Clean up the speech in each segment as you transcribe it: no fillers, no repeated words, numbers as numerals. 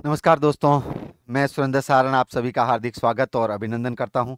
नमस्कार दोस्तों, मैं सुरेंद्र सारण आप सभी का हार्दिक स्वागत और अभिनंदन करता हूं।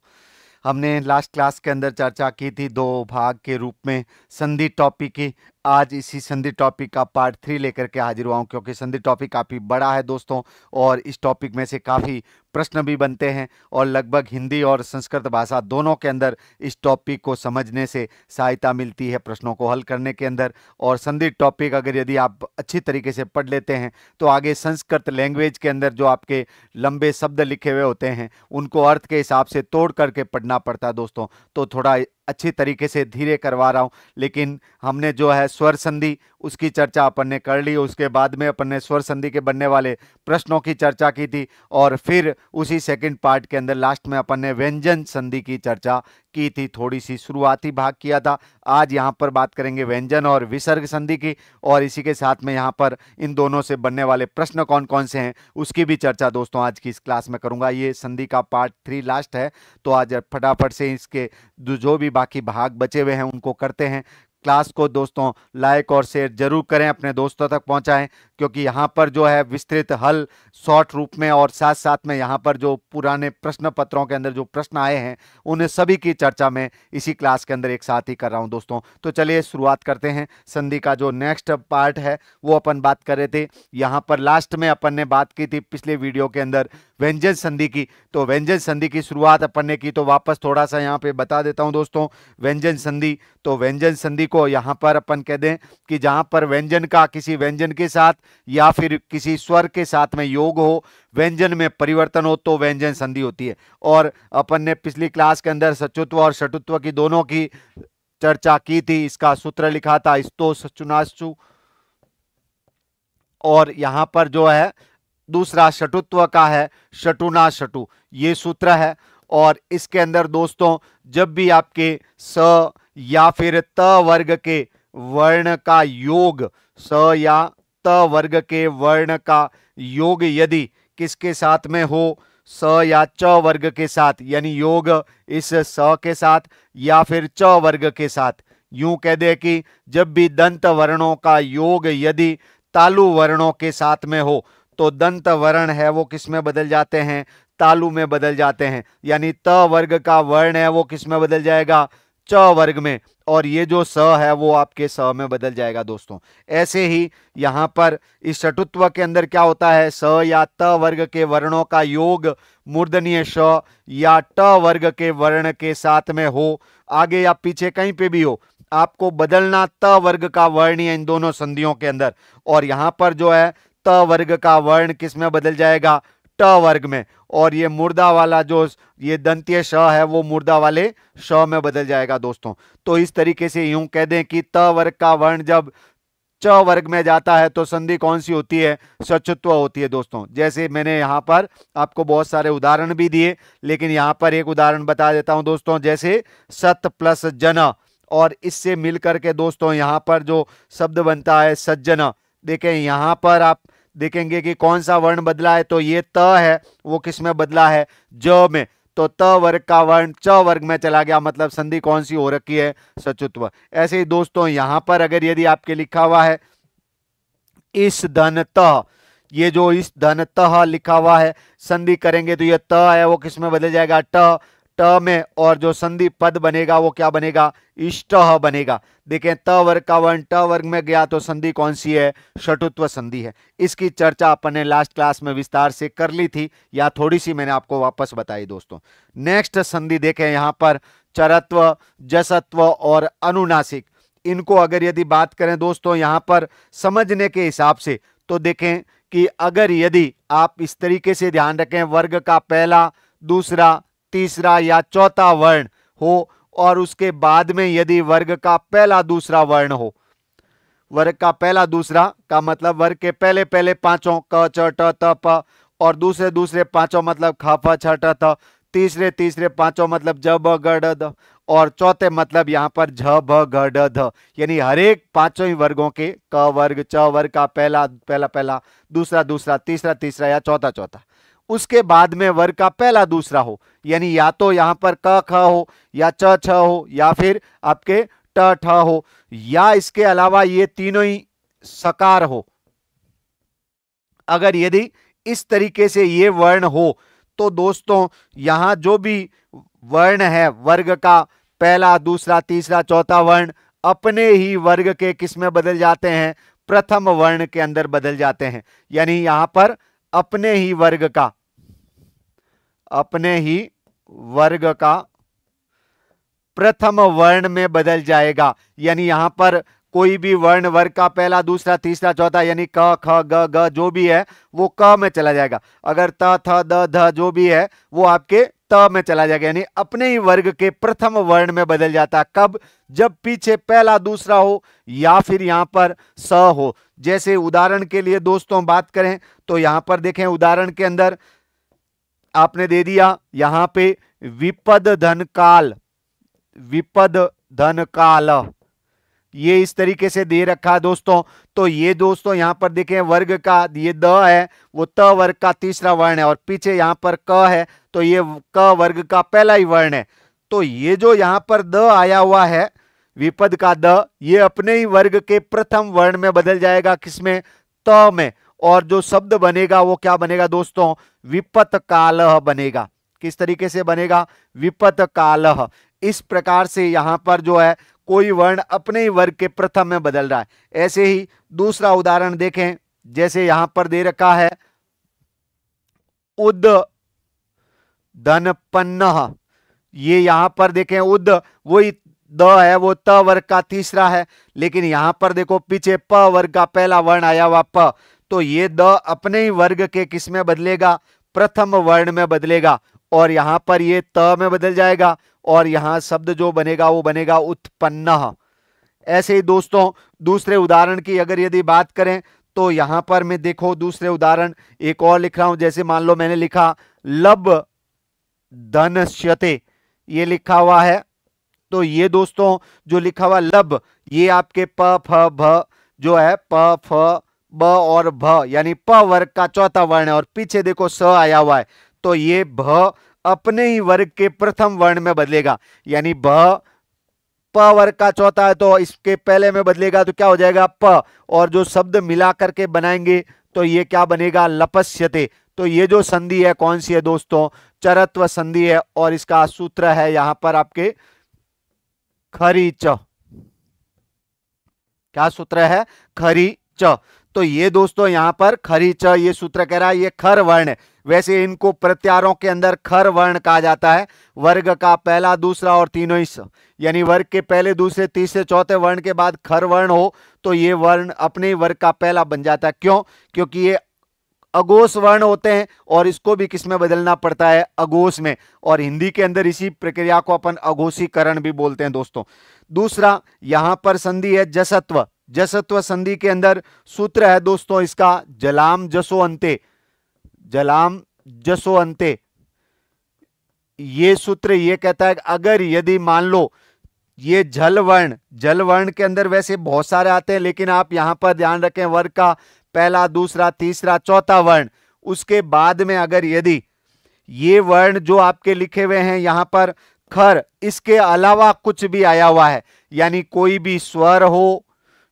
हमने लास्ट क्लास के अंदर चर्चा की थी दो भाग के रूप में संधि टॉपिक की। आज इसी संधि टॉपिक का पार्ट 3 लेकर के हाजिर हुआ हूं, क्योंकि संधि टॉपिक काफ़ी बड़ा है दोस्तों, और इस टॉपिक में से काफ़ी प्रश्न भी बनते हैं और लगभग हिंदी और संस्कृत भाषा दोनों के अंदर इस टॉपिक को समझने से सहायता मिलती है प्रश्नों को हल करने के अंदर। और संधि टॉपिक अगर यदि आप अच्छी तरीके से पढ़ लेते हैं तो आगे संस्कृत लैंग्वेज के अंदर जो आपके लंबे शब्द लिखे हुए होते हैं उनको अर्थ के हिसाब से तोड़ करके पढ़ना पड़ता है दोस्तों। तो थोड़ा अच्छी तरीके से धीरे करवा रहा हूं, लेकिन हमने जो है स्वर संधि उसकी चर्चा अपन ने कर ली। उसके बाद में अपन ने स्वर संधि के बनने वाले प्रश्नों की चर्चा की थी, और फिर उसी सेकंड पार्ट के अंदर लास्ट में अपन ने व्यंजन संधि की चर्चा की थी। थोड़ी सी शुरुआती भाग किया था। आज यहाँ पर बात करेंगे व्यंजन और विसर्ग संधि की, और इसी के साथ में यहाँ पर इन दोनों से बनने वाले प्रश्न कौन कौन से हैं उसकी भी चर्चा दोस्तों आज की इस क्लास में करूंगा। ये संधि का पार्ट 3 लास्ट है, तो आज फटाफट से इसके जो भी बाकी भाग बचे हुए हैं उनको करते हैं। क्लास को दोस्तों लाइक और शेयर जरूर करें, अपने दोस्तों तक पहुंचाएं, क्योंकि यहाँ पर जो है विस्तृत हल शॉर्ट रूप में और साथ साथ में यहाँ पर जो पुराने प्रश्न पत्रों के अंदर जो प्रश्न आए हैं उन सभी की चर्चा में इसी क्लास के अंदर एक साथ ही कर रहा हूँ दोस्तों। तो चलिए शुरुआत करते हैं। संधि का जो नेक्स्ट पार्ट है वो अपन बात कर रहे थे। यहाँ पर लास्ट में अपन ने बात की थी पिछले वीडियो के अंदर व्यंजन संधि की। तो व्यंजन संधि की शुरुआत अपन ने की, तो वापस थोड़ा सा यहाँ पे बता देता हूँ दोस्तों। व्यंजन संधि, तो व्यंजन संधि को यहाँ पर अपन कह दें कि जहां पर व्यंजन का किसी व्यंजन के साथ या फिर किसी स्वर के साथ में योग हो, व्यंजन में परिवर्तन हो, तो व्यंजन संधि होती है। और अपन ने पिछली क्लास के अंदर सचुत्व और षटुत्व की दोनों की चर्चा की थी। इसका सूत्र लिखा था स्तो सचुनाशु, और यहां पर जो है दूसरा षटुत्व का है षटुना षटु, ये सूत्र है। और इसके अंदर दोस्तों जब भी आपके स या फिर त वर्ग के वर्ण का योग, स या त वर्ग के वर्ण का योग यदि किसके साथ में हो, स या च वर्ग के साथ, यानी योग इस स के साथ या फिर च वर्ग के साथ, यूं कह दे कि जब भी दंत वर्णों का योग यदि तालु वर्णों के साथ में हो, तो दंत वर्ण है वो किस में बदल जाते हैं, तालु में बदल जाते हैं। यानी त वर्ग का वर्ण है वो किस में बदल जाएगा, च वर्ग में, और ये जो स है वो आपके स में बदल जाएगा दोस्तों। ऐसे ही यहाँ पर इस षटुत्व के अंदर क्या होता है, स या त वर्ग के वर्णों का योग मूर्धन्य श या ट वर्ग के वर्ण के साथ में हो, आगे या पीछे कहीं पे भी हो, आपको बदलना त वर्ग का वर्ण है इन दोनों संधियों के अंदर। और यहाँ पर जो है त वर्ग का वर्ण किस में बदल जाएगा, ट वर्ग में, और ये मुर्दा वाला जो ये दंत्य श है वो मुर्दा वाले श में बदल जाएगा दोस्तों। तो इस तरीके से यूं कह दें कि त वर्ग का वर्ण जब च वर्ग में जाता है तो संधि कौन सी होती है, सचुत्व होती है दोस्तों। जैसे मैंने यहाँ पर आपको बहुत सारे उदाहरण भी दिए, लेकिन यहाँ पर एक उदाहरण बता देता हूं दोस्तों। जैसे सत प्लस जन, और इससे मिलकर के दोस्तों यहाँ पर जो शब्द बनता है सज्जन, देखें यहाँ पर आप देखेंगे कि कौन सा वर्ण बदला है, तो ये त है वो किस में बदला है, ज में। तो त वर्ग का वर्ण च वर्ग में चला गया, मतलब संधि कौन सी हो रखी है, सचुत्व। ऐसे ही दोस्तों यहां पर अगर यदि आपके लिखा हुआ है इस धन त, ये जो इस धन त लिखा हुआ है, संधि करेंगे तो ये त है वो किस में बदल जाएगा, ट ट में, और जो संधि पद बनेगा वो क्या बनेगा, इष्ट बनेगा। देखें त वर्ग का वर्ण ट वर्ग में गया तो संधि कौन सी है, षटुत्व संधि है। इसकी चर्चा अपन ने लास्ट क्लास में विस्तार से कर ली थी, या थोड़ी सी मैंने आपको वापस बताई दोस्तों। नेक्स्ट संधि देखें यहाँ पर चरत्व, जसत्व और अनुनासिक। इनको अगर यदि बात करें दोस्तों यहाँ पर समझने के हिसाब से, तो देखें कि अगर यदि आप इस तरीके से ध्यान रखें, वर्ग का पहला, दूसरा, तीसरा या चौथा वर्ण हो, और उसके बाद में यदि वर्ग का पहला दूसरा वर्ण हो, वर्ग का पहला दूसरा का मतलब वर्ग के पहले पहले पांचों क च ट त प, और दूसरे दूसरे पांचों मतलब ख फ छ ट थ, तीसरे तीसरे पांचों मतलब ज ब ग ड ध, और चौथे मतलब यहाँ पर झ भ ग ड ध। यानी हर एक पांचों ही वर्गों के क वर्ग च वर्ग का पहला पहला पहला, दूसरा दूसरा, तीसरा तीसरा या चौथा चौथा, उसके बाद में वर्ग का पहला दूसरा हो, यानी या तो यहां पर क ख हो या च छ हो या फिर आपके ट ठ हो, या इसके अलावा ये तीनों ही सकार हो। अगर यदि इस तरीके से ये वर्ण हो तो दोस्तों यहां जो भी वर्ण है वर्ग का पहला, दूसरा, तीसरा, चौथा वर्ण अपने ही वर्ग के किस में बदल जाते हैं, प्रथम वर्ण के अंदर बदल जाते हैं। यानी यहां पर अपने ही वर्ग का प्रथम वर्ण में बदल जाएगा। यानी यहां पर कोई भी वर्ण वर्ग का पहला, दूसरा, तीसरा, चौथा यानी क, ख, ग, ग जो भी है वो क में चला जाएगा। अगर त, थ, द, ध जो भी है वो आपके त में चला जाएगा। यानी अपने ही वर्ग के प्रथम वर्ण में बदल जाता है। कब? जब पीछे पहला, दूसरा हो या फिर यहां पर स हो। जैसे उदाहरण के लिए दोस्तों बात करें तो यहां पर देखें, उदाहरण के अंदर आपने दे दिया यहां पे विपद धन काल, विपद धन काल, ये इस तरीके से दे रखा है दोस्तों। तो ये दोस्तों यहां पर देखें वर्ग का ये द है वो त वर्ग का तीसरा वर्ण है और पीछे यहां पर क है तो ये क वर्ग का पहला ही वर्ण है। तो ये जो यहां पर द आया हुआ है विपद का द, ये अपने ही वर्ग के प्रथम वर्ण में बदल जाएगा, किसमें? त में। और जो शब्द बनेगा वो क्या बनेगा दोस्तों? विपत कालः बनेगा। किस तरीके से बनेगा? विपत कालः। इस प्रकार से यहां पर जो है कोई वर्ण अपने ही वर्ग के प्रथम में बदल रहा है। ऐसे ही दूसरा उदाहरण देखें, जैसे यहां पर दे रखा है उद धनपन्नः, ये यहां पर देखें उद वही द है वो त वर्ग का तीसरा है, लेकिन यहां पर देखो पीछे प वर्ग का पहला वर्ण आया हुआ प, तो ये द अपने ही वर्ग के किस में बदलेगा? प्रथम वर्ण में बदलेगा और यहां पर ये त में बदल जाएगा और यहां शब्द जो बनेगा वो बनेगा उत्पन्नः। ऐसे ही दोस्तों दूसरे उदाहरण की अगर यदि बात करें तो यहां पर मैं देखो दूसरे उदाहरण एक और लिख रहा हूं। जैसे मान लो मैंने लिखा लब धनश्यते, ये लिखा हुआ है। तो ये दोस्तों जो लिखा हुआ लब, ये आपके प फ भ जो है प फ ब और भ यानी प वर्ग का चौथा वर्ण है और पीछे देखो स आया हुआ है, तो ये भ अपने ही वर्ग के प्रथम वर्ण में बदलेगा। यानी भ प वर्ग का चौथा है तो इसके पहले में बदलेगा तो क्या हो जाएगा? प, और जो शब्द मिला करके बनाएंगे तो ये क्या बनेगा? लपस्यते। तो ये जो संधि है कौन सी है दोस्तों? चरत्व संधि है और इसका सूत्र है यहां पर आपके खरी च। क्या सूत्र है? खरी च। तो ये दोस्तों यहां पर खरी च ये सूत्र कह रहा है ये खर वर्ण है। वैसे इनको प्रत्यारों के अंदर खर वर्ण कहा जाता है। वर्ग का पहला, दूसरा और तीनों ही यानी वर्ग के पहले, दूसरे, तीसरे, चौथे वर्ण के बाद खर वर्ण हो तो ये वर्ण अपने ही वर्ग का पहला बन जाता है। क्यों? क्योंकि ये अघोष वर्ण होते हैं और इसको भी किस में बदलना पड़ता है? अघोष में। और हिंदी के अंदर इसी प्रक्रिया को अपन अघोषीकरण भी बोलते हैं दोस्तों। दूसरा यहां पर संधि है जसत्व। जसत्व संधि के अंदर सूत्र है दोस्तों इसका जलाम जसो अंते, जलाम जसो अंते। ये सूत्र ये कहता है अगर यदि मान लो ये जल वर्ण के अंदर वैसे बहुत सारे आते हैं, लेकिन आप यहां पर ध्यान रखें वर्ग का पहला, दूसरा, तीसरा, चौथा वर्ण, उसके बाद में अगर यदि ये वर्ण जो आपके लिखे हुए हैं यहां पर खर, इसके अलावा कुछ भी आया हुआ है, यानी कोई भी स्वर हो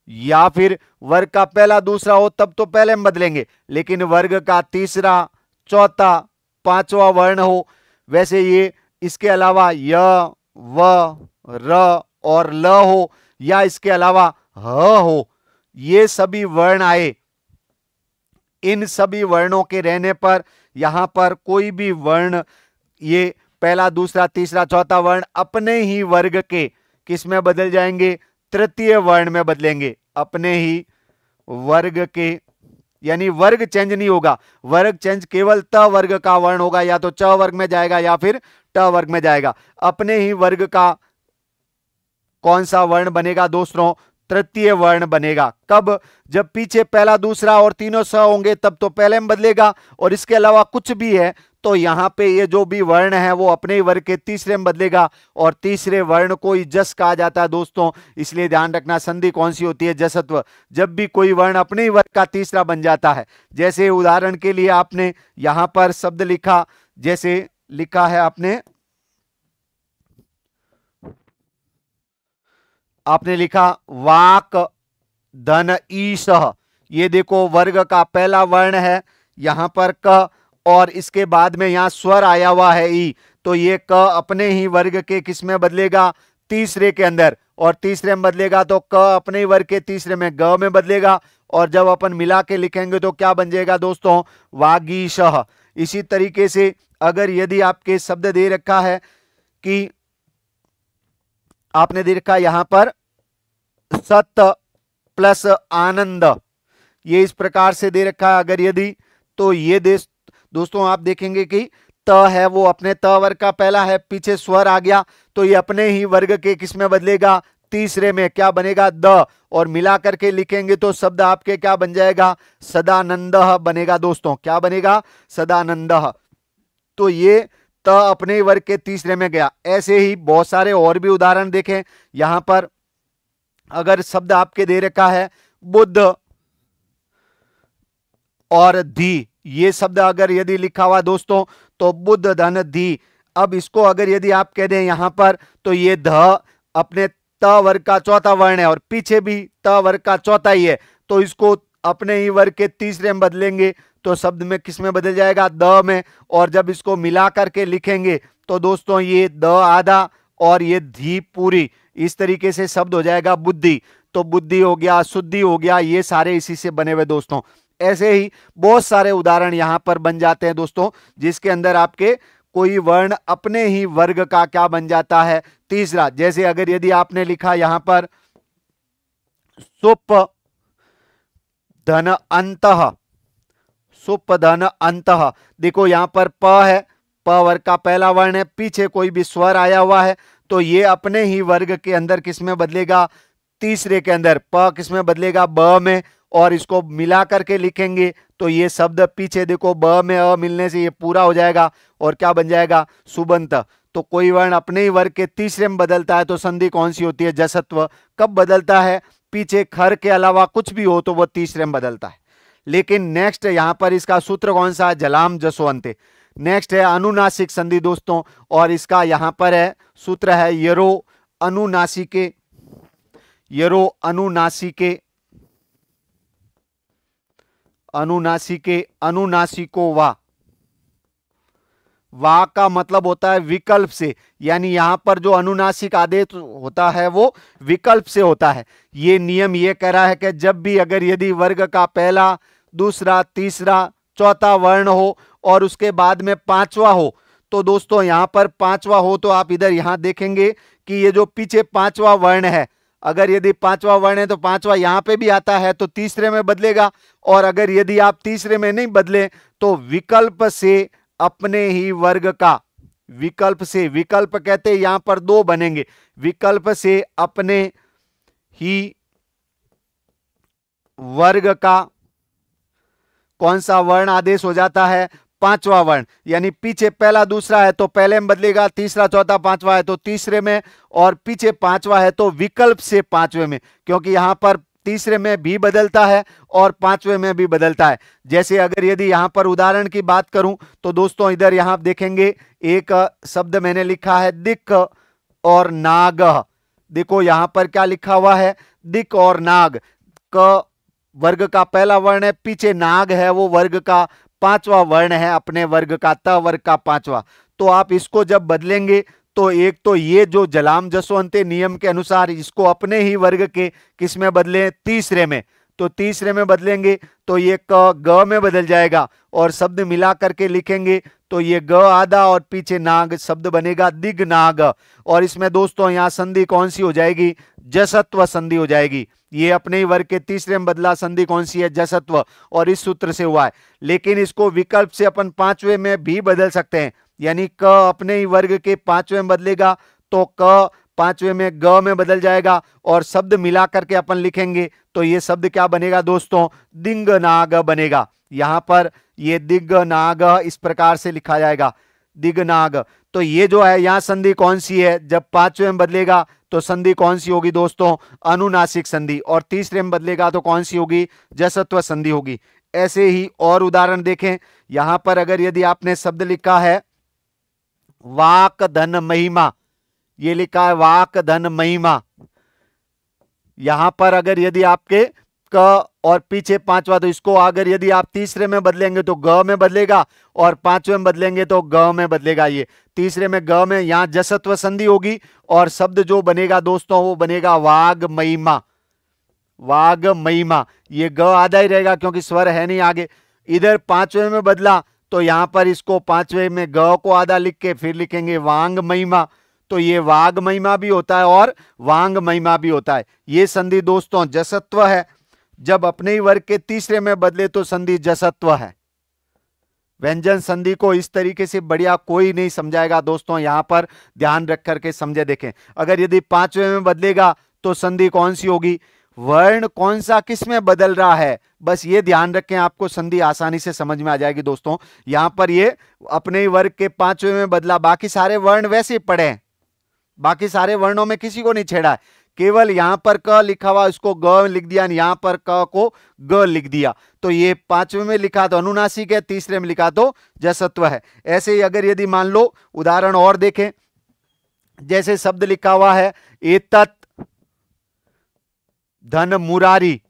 या फिर वर्ग का पहला, दूसरा हो तब तो पहले हम बदलेंगे, लेकिन वर्ग का तीसरा, चौथा, पांचवा वर्ण हो, वैसे ये इसके अलावा य, व, र और ल हो या इसके अलावा ह हो, ये सभी वर्ण आए, इन सभी वर्णों के रहने पर यहां पर कोई भी वर्ण ये पहला, दूसरा, तीसरा, चौथा वर्ण अपने ही वर्ग के किस में बदल जाएंगे? तृतीय वर्ण में बदलेंगे। अपने ही वर्ग के, यानी वर्ग चेंज नहीं होगा, वर्ग चेंज केवल त वर्ग का वर्ण होगा, या तो च वर्ग में जाएगा या फिर ट वर्ग में जाएगा। अपने ही वर्ग का कौन सा वर्ण बनेगा दोस्तों? तृतीय वर्ण बनेगा। कब? जब पीछे पहला, दूसरा और तीनों स होंगे तब तो पहले में बदलेगा, और इसके अलावा कुछ भी है तो यहां पे ये जो भी वर्ण है वो अपने ही वर्ग के तीसरे में बदलेगा, और तीसरे वर्ण को ही जस कहा जाता है दोस्तों। इसलिए ध्यान रखना संधि कौन सी होती है? जसत्व। जब भी कोई वर्ण अपने ही वर्ग का तीसरा बन जाता है। जैसे उदाहरण के लिए आपने यहां पर शब्द लिखा, जैसे लिखा है आपने लिखा वाक धन ईश, ये देखो वर्ग का पहला वर्ण है, यहां पर क और इसके बाद में यहां स्वर आया हुआ है ई, तो ये क अपने ही वर्ग के किस में बदलेगा, तीसरे के अंदर, और तीसरे में बदलेगा तो क अपने ही वर्ग के तीसरे में ग में बदलेगा, और जब अपन मिला के लिखेंगे तो क्या बन जाएगा दोस्तों, वागीशः। इसी तरीके से अगर यदि आपके शब्द दे रखा है कि आपने दे रखा यहां पर सत्य प्लस आनंद, ये इस प्रकार से दे रखा है अगर यदि, तो ये दोस्तों आप देखेंगे कि त है वो अपने त वर्ग का पहला है, पीछे स्वर आ गया तो ये अपने ही वर्ग के किस में बदलेगा, तीसरे में, क्या बनेगा, द, और मिला करके लिखेंगे तो शब्द आपके क्या बन जाएगा, सदानंदः बनेगा दोस्तों, क्या बनेगा, सदानंदः। तो ये त अपने ही वर्ग के तीसरे में गया। ऐसे ही बहुत सारे और भी उदाहरण देखें, यहां पर अगर शब्द आपके दे रखा है बुद्ध और धी, ये शब्द अगर यदि लिखा हुआ दोस्तों तो बुद्ध धन धी, अब इसको अगर यदि आप कह दें यहां पर तो ये ध अपने त वर्ग का चौथा वर्ण है और पीछे भी त वर्ग का चौथा ही है, तो इसको अपने ही वर्ग के तीसरे में बदलेंगे तो शब्द में किस में बदल जाएगा, द में, और जब इसको मिला करके लिखेंगे तो दोस्तों ये द आधा और ये धी पूरी, इस तरीके से शब्द हो जाएगा बुद्धि। तो बुद्धि हो गया, शुद्धि हो गया, ये सारे इसी से बने हुए दोस्तों। ऐसे ही बहुत सारे उदाहरण यहां पर बन जाते हैं दोस्तों, जिसके अंदर आपके कोई वर्ण अपने ही वर्ग का क्या बन जाता है, तीसरा। जैसे अगर यदि आपने लिखा यहां पर सुप धन अंतः, सुप धन अंतः, देखो यहां पर प है, प वर्ग का पहला वर्ण है, पीछे कोई भी स्वर आया हुआ है तो ये अपने ही वर्ग के अंदर किस में बदलेगा, तीसरे के अंदर, प किस में बदलेगा, ब में, और इसको मिला करके लिखेंगे तो ये शब्द पीछे देखो ब में अ मिलने से ये पूरा हो जाएगा और क्या बन जाएगा, सुबंत। तो कोई वर्ण अपने ही वर्ग के तीसरे में बदलता है तो संधि कौन सी होती है, जसत्व। कब बदलता है, पीछे खर के अलावा कुछ भी हो तो वो तीसरे में बदलता है। लेकिन नेक्स्ट यहां पर इसका सूत्र कौन सा है, जलाम जसवंते। नेक्स्ट है अनुनासिक संधि दोस्तों, और इसका यहां पर है सूत्र है यरो अनुनासिके, यरो अनुनासिके, अनुनासिके, अनुनासिको वा, वा का मतलब होता है विकल्प से, यानी यहां पर जो अनुनासिक आदेश होता है वो विकल्प से होता है। ये नियम ये कह रहा है कि जब भी अगर यदि वर्ग का पहला, दूसरा, तीसरा, चौथा वर्ण हो और उसके बाद में पांचवा हो, तो दोस्तों यहां पर पांचवा हो तो आप इधर यहां देखेंगे कि ये जो पीछे पांचवा वर्ण है, अगर यदि पांचवा वर्ण है तो पांचवा यहां पे भी आता है तो तीसरे में बदलेगा, और अगर यदि आप तीसरे में नहीं बदले तो विकल्प से अपने ही वर्ग का, विकल्प से, विकल्प कहते हैं यहां पर दो बनेंगे, विकल्प से अपने ही वर्ग का कौन सा वर्ण आदेश हो जाता है, पांचवा वर्ण। यानी पीछे पहला दूसरा है तो पहले में बदलेगा, तीसरा चौथा पांचवा है तो तीसरे में, और पीछे पांचवा है तो विकल्प से पांचवे में, क्योंकि यहां पर तीसरे में भी बदलता है और पांचवे में भी बदलता है। जैसे अगर यदि यहां पर उदाहरण की बात करूं तो दोस्तों इधर यहां देखेंगे एक शब्द मैंने लिखा है दिक और नाग। देखो यहां पर क्या लिखा हुआ है, दिक और नाग। क वर्ग का पहला वर्ण है, पीछे नाग है वो वर्ग का पांचवा वर्ण है, अपने वर्ग का, त वर्ग का पांचवा। तो आप इसको जब बदलेंगे तो एक तो ये जो जलाम जसवंते नियम के अनुसार इसको अपने ही वर्ग के किस में बदलें, तीसरे में, तो तीसरे में बदलेंगे तो ये क ग में बदल जाएगा, और शब्द मिला करके लिखेंगे तो ये ग आधा और पीछे नाग, शब्द बनेगा दिग्नाग। और इसमें दोस्तों यहां संधि कौन सी हो जाएगी, जसत्व संधि हो जाएगी। ये अपने ही वर्ग के तीसरे में बदला, संधि कौन सी है, जसत्व, और इस सूत्र से हुआ है। लेकिन इसको विकल्प से अपन पांचवे में भी बदल सकते हैं, यानी क अपने ही वर्ग के पांचवे में बदलेगा तो क पांचवे में ग में बदल जाएगा, और शब्द मिला करके अपन लिखेंगे तो ये शब्द क्या बनेगा दोस्तों, दिग्नाग बनेगा। यहां पर ये दिग्नाग इस प्रकार से लिखा जाएगा, दिग्नाग। तो ये जो है यहां संधि कौन सी है, जब पांचवे में बदलेगा तो संधि कौन सी होगी दोस्तों, अनुनासिक संधि, और तीसरे में बदलेगा तो कौन सी होगी, जसत्व संधि होगी। ऐसे ही और उदाहरण देखें, यहां पर अगर यदि आपने शब्द लिखा है वाक धन महिमा, ये लिखा है वाक धन महिमा, यहां पर अगर यदि आपके क और पीछे पांचवा, तो इसको अगर यदि आप तीसरे में बदलेंगे तो ग में बदलेगा और पांचवे में बदलेंगे तो ग में बदलेगा। ये तीसरे में ग में यहां जसत्व संधि होगी और शब्द जो बनेगा दोस्तों वो बनेगा वाग महिमा। वाग महिमा, ये ग आधा ही रहेगा क्योंकि स्वर है नहीं आगे। इधर पांचवे में बदला तो यहां पर इसको पांचवे में ग को आधा लिख के फिर लिखेंगे वांग महिमा। तो ये वाग महिमा भी होता है और वांग महिमा भी होता है। ये संधि दोस्तों जसत्व है। जब अपने ही वर्ग के तीसरे में बदले तो संधि जसत्व है। व्यंजन संधि को इस तरीके से बढ़िया कोई नहीं समझाएगा दोस्तों, यहां पर ध्यान रख करके समझे। देखें, अगर यदि पांचवे में बदलेगा तो संधि कौन सी होगी, वर्ण कौन सा किस में बदल रहा है, बस ये ध्यान रखें, आपको संधि आसानी से समझ में आ जाएगी दोस्तों। यहां पर ये अपने ही वर्ग के पांचवे में बदला, बाकी सारे वर्ण वैसे ही पड़े हैं, बाकी सारे वर्णों में किसी को नहीं छेड़ा है, केवल यहां पर क लिखा हुआ इसको ग लिख दिया, यहां पर क को ग लिख दिया। तो ये पांचवे में लिखा तो अनुनासिक है, तीसरे में लिखा तो जसत्व है। ऐसे ही अगर यदि मान लो उदाहरण और देखें, जैसे शब्द लिखा हुआ है एतत् धन मुरारी,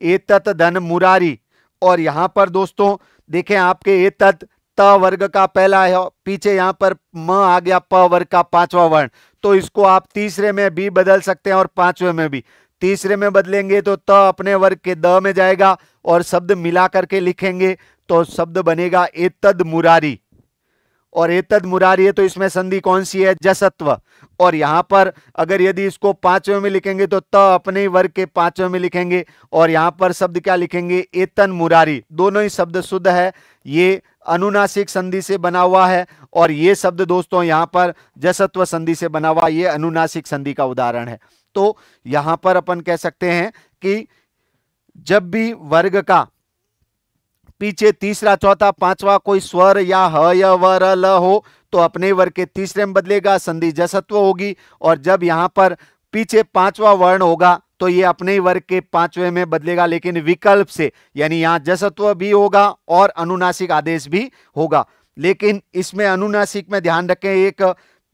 एतत् धन मुरारी, और यहां पर दोस्तों देखें आपके एतत् त वर्ग का पहला है, पीछे यहां पर म आ गया प वर्ग का पांचवा वर्ण, तो इसको आप तीसरे में भी बदल सकते हैं और पांचवे में भी। तीसरे में बदलेंगे तो त अपने वर्ग के द में जाएगा और शब्द मिला करके लिखेंगे तो शब्द बनेगा एतद् मुरारी, और एतद् मुरारी है तो इसमें संधि कौन सी है, जसत्व। और यहां पर अगर यदि इसको पांचवे में लिखेंगे तो त अपने वर्ग के पांचवे में लिखेंगे और यहां पर शब्द क्या लिखेंगे, एतन मुरारी। दोनों ही शब्द शुद्ध है, ये अनुनासिक संधि से बना हुआ है, और ये शब्द दोस्तों यहां पर जसत्व संधि से बना हुआ, ये अनुनासिक संधि का उदाहरण है। तो यहां पर अपन कह सकते हैं कि जब भी वर्ग का पीछे तीसरा चौथा पांचवा कोई स्वर या ह या व र ल हो तो अपने वर्ग के तीसरे में बदलेगा, संधि जसत्व होगी। और जब यहां पर पीछे पांचवा वर्ण होगा तो ये अपने ही वर्ग के पांचवे में बदलेगा, लेकिन विकल्प से, यानी यहां जसत्व भी होगा और अनुनासिक आदेश भी होगा। लेकिन इसमें अनुनासिक में ध्यान रखें, एक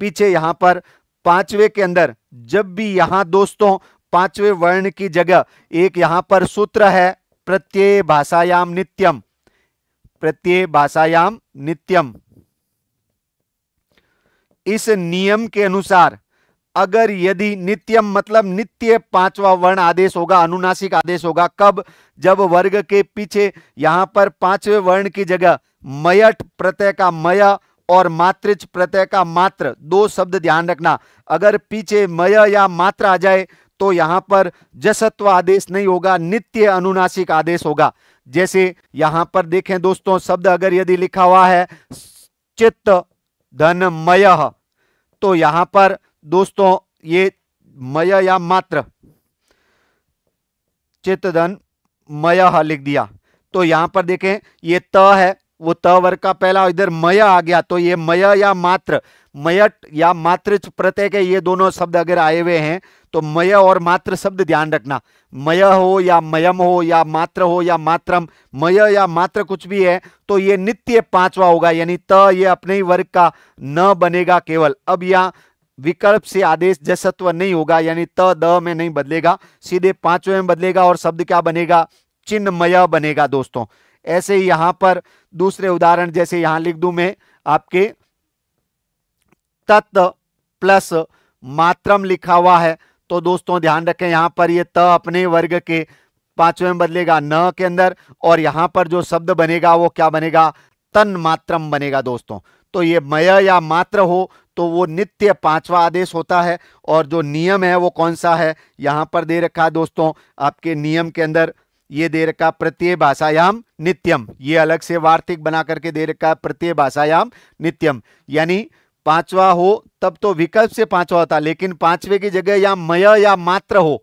पीछे यहां पर पांचवे के अंदर जब भी यहां दोस्तों पांचवे वर्ण की जगह एक यहां पर सूत्र है प्रत्यय भाषायाम नित्यम, प्रत्यय भाषायाम नित्यम, इस नियम के अनुसार अगर यदि नित्यम मतलब नित्य पांचवा वर्ण आदेश होगा, अनुनासिक आदेश होगा, कब, जब वर्ग के पीछे यहां पर पांचवे वर्ण की जगह मयट प्रत्यय का मय और मात्रिच प्रत्यय का मात्र, दो शब्द ध्यान रखना, अगर पीछे मय या मात्र आ जाए तो यहां पर जसत्व आदेश नहीं होगा, नित्य अनुनासिक आदेश होगा। जैसे यहां पर देखें दोस्तों, शब्द अगर यदि लिखा हुआ है चित्त धन मय, तो यहां पर दोस्तों ये मय या मात्र चित्त धन मय लिख दिया, तो यहां पर देखें ये त है, वो त वर्ग का पहला, इधर मय आ गया तो ये मय या मात्र, मयट या मात्र प्रत्यय के ये दोनों शब्द अगर आए हुए हैं तो मय और मात्र शब्द ध्यान रखना, मय हो या मयम हो या मात्र हो या मात्रम, मय या मात्र कुछ भी है तो ये नित्य पांचवा होगा, यानी त ये अपने ही वर्ग का न बनेगा केवल। अब यहां विकल्प से आदेश जसत्व नहीं होगा, यानी त द में नहीं बदलेगा, सीधे पांचवे में बदलेगा और शब्द क्या बनेगा, चिन्मय बनेगा दोस्तों। ऐसे ही यहां पर दूसरे उदाहरण जैसे यहां लिख दूं मैं आपके तत् प्लस मात्रम लिखा हुआ है, तो दोस्तों ध्यान रखें यहां पर ये त अपने वर्ग के पांचवें में बदलेगा न के अंदर, और यहां पर जो शब्द बनेगा वो क्या बनेगा, तन मात्रम बनेगा दोस्तों। तो ये मय या मात्र हो तो वो नित्य पांचवा आदेश होता है, और जो नियम है वो कौन सा है, यहां पर दे रखा है दोस्तों आपके नियम के अंदर, ये दे रखा प्रत्यय भाषायाम नित्यम, ये अलग से वार्तिक बना करके दे रखा है प्रत्यय भाषायाम नित्यम, यानी पांचवा हो तब तो विकल्प से पांचवा होता, लेकिन पांचवे की जगह या मय या मात्र हो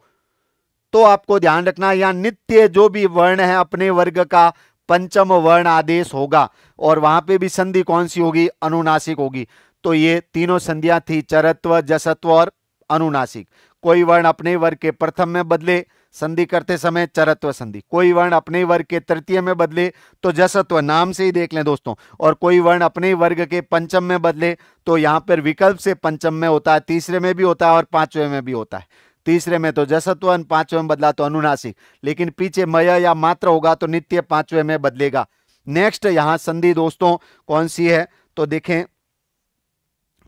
तो आपको ध्यान रखना या नित्य जो भी वर्ण है अपने वर्ग का पंचम वर्ण आदेश होगा, और वहां पे भी संधि कौन सी होगी, अनुनासिक होगी। तो ये तीनों संधियां थी, चरत्व, जसत्व और अनुनासिक। कोई वर्ण अपने वर्ग के प्रथम में बदले संधि करते समय चरत्व संधि, कोई वर्ण अपने वर्ग के तृतीय में बदले तो जसत्व, नाम से ही देख लें दोस्तों, और कोई वर्ण अपने वर्ग के पंचम में बदले तो यहां पर विकल्प से पंचम में होता है, तीसरे में भी होता है और पांचवे में भी होता है। तीसरे में तो जसत्वन, पांचवें में बदला तो अनुनासिक, लेकिन पीछे मय या मात्र होगा तो नित्य पांचवें में बदलेगा। नेक्स्ट यहां संधि दोस्तों कौन सी है तो देखें,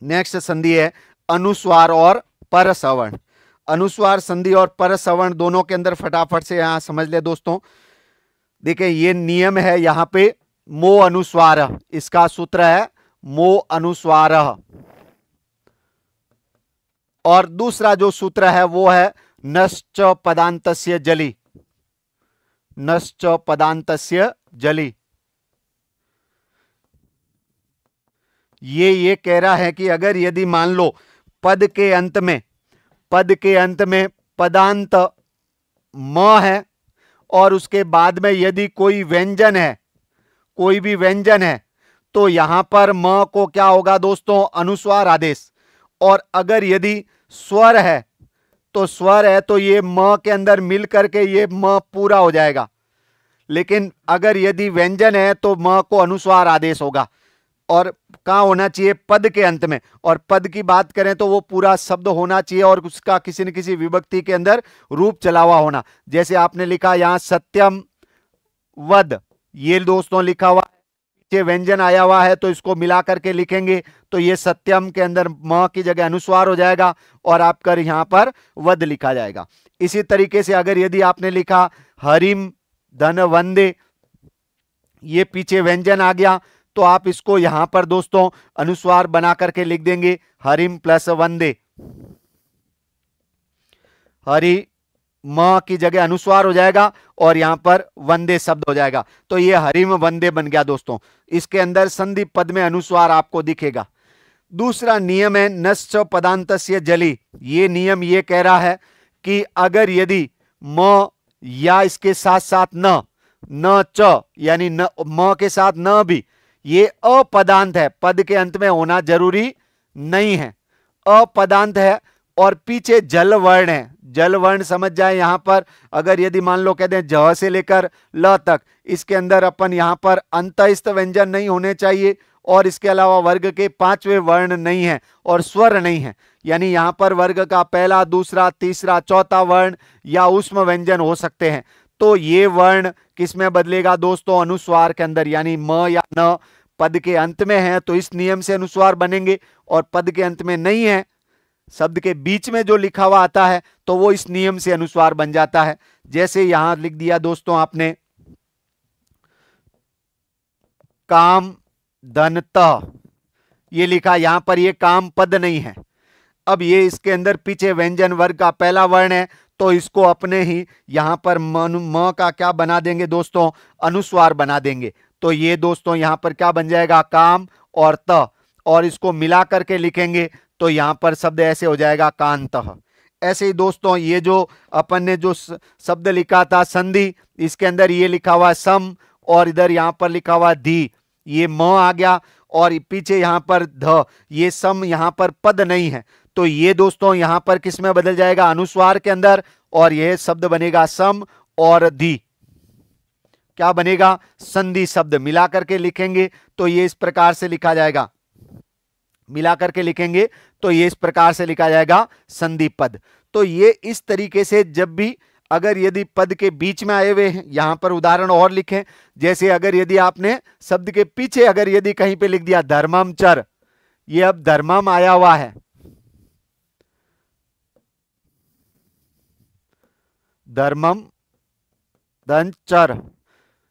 नेक्स्ट संधि है अनुस्वार और परसवर्ण। अनुस्वार संधि और परसवर्ण दोनों के अंदर फटाफट से यहां समझ ले दोस्तों। देखिए ये नियम है यहां पे मो अनुस्वार, इसका सूत्र है मो अनुस्वार। और दूसरा जो सूत्र है वो है नश्च पदांतस्य जलि, नश्च पदांतस्य जलि। ये कह रहा है कि अगर यदि मान लो पद के अंत में पदांत म है और उसके बाद में यदि कोई व्यंजन है, कोई भी व्यंजन है, तो यहां पर म को क्या होगा दोस्तों अनुस्वार आदेश। और अगर यदि स्वर है तो ये म के अंदर मिल करके ये म पूरा हो जाएगा। लेकिन अगर यदि व्यंजन है तो म को अनुस्वार आदेश होगा। और कहां होना चाहिए पद के अंत में। और पद की बात करें तो वो पूरा शब्द होना चाहिए और उसका किसी न किसी विभक्ति के अंदर रूप चला हुआ होना। जैसे आपने लिखा यहां सत्यम वद, ये दोस्तों लिखा हुआ है, व्यंजन आया हुआ है तो इसको मिला करके लिखेंगे तो ये सत्यम के अंदर म की जगह अनुस्वार हो जाएगा और आपका यहां पर वद लिखा जाएगा। इसी तरीके से अगर यदि आपने लिखा हरिम धन वंदे, ये पीछे व्यंजन आ गया तो आप इसको यहां पर दोस्तों अनुस्वार बना करके लिख देंगे हरिम प्लस वंदे। हरि म की जगह अनुस्वार हो जाएगा और यहां पर वंदे शब्द हो जाएगा। तो ये हरिम वंदे बन गया दोस्तों। इसके अंदर संधि पद में अनुस्वार आपको दिखेगा। दूसरा नियम है नश्च पदांतस्य जलि। ये नियम ये कह रहा है कि अगर यदि म या इसके साथ साथ न च यानी न म के साथ न भी, ये अपदांत है, पद के अंत में होना जरूरी नहीं है, अपदांत है और पीछे जल वर्ण है। जल वर्ण समझ जाए यहां पर अगर यदि मान लो कहते हैं ज से लेकर ल तक, इसके अंदर अपन यहां पर अंतस्थ व्यंजन नहीं होने चाहिए और इसके अलावा वर्ग के पांचवें वर्ण नहीं है और स्वर नहीं है। यानी यहां पर वर्ग का पहला, दूसरा, तीसरा, चौथा वर्ण या ऊष्म व्यंजन हो सकते हैं। तो ये वर्ण किस में बदलेगा दोस्तों अनुस्वार के अंदर, यानी म या न पद के अंत में है तो इस नियम से अनुस्वार बनेंगे और पद के अंत में नहीं है, शब्द के बीच में जो लिखा हुआ आता है तो वो इस नियम से अनुस्वार बन जाता है। जैसे यहां लिख दिया दोस्तों आपने काम धनत, ये लिखा, यहां पर ये काम पद नहीं है। अब ये इसके अंदर पीछे व्यंजन वर्ग का पहला वर्ण है तो इसको अपने ही यहां पर म का क्या बना देंगे दोस्तों अनुस्वार बना देंगे। तो ये दोस्तों यहां पर क्या बन जाएगा काम और त, और इसको मिला करके लिखेंगे तो यहां पर शब्द ऐसे हो जाएगा कांतः। ऐसे ही दोस्तों ये जो अपन ने जो शब्द लिखा था संधि, इसके अंदर ये लिखा हुआ सम और इधर यहां पर लिखा हुआ धी, ये म आ गया और पीछे यहां पर ध, ये सम यहां पर पद नहीं है तो ये दोस्तों यहां पर किस में बदल जाएगा अनुस्वार के अंदर और यह शब्द बनेगा सम और धी, क्या बनेगा संधि शब्द। मिला करके लिखेंगे तो ये इस प्रकार से लिखा जाएगा, मिला करके लिखेंगे तो ये इस प्रकार से लिखा जाएगा संधि पद। तो ये इस तरीके से जब भी अगर यदि पद के बीच में आए हुए हैं, यहां पर उदाहरण और लिखें, जैसे अगर यदि आपने शब्द के पीछे अगर यदि कहीं पे लिख दिया धर्मम चर, ये अब धर्मम आया हुआ है, धर्मम धन चर,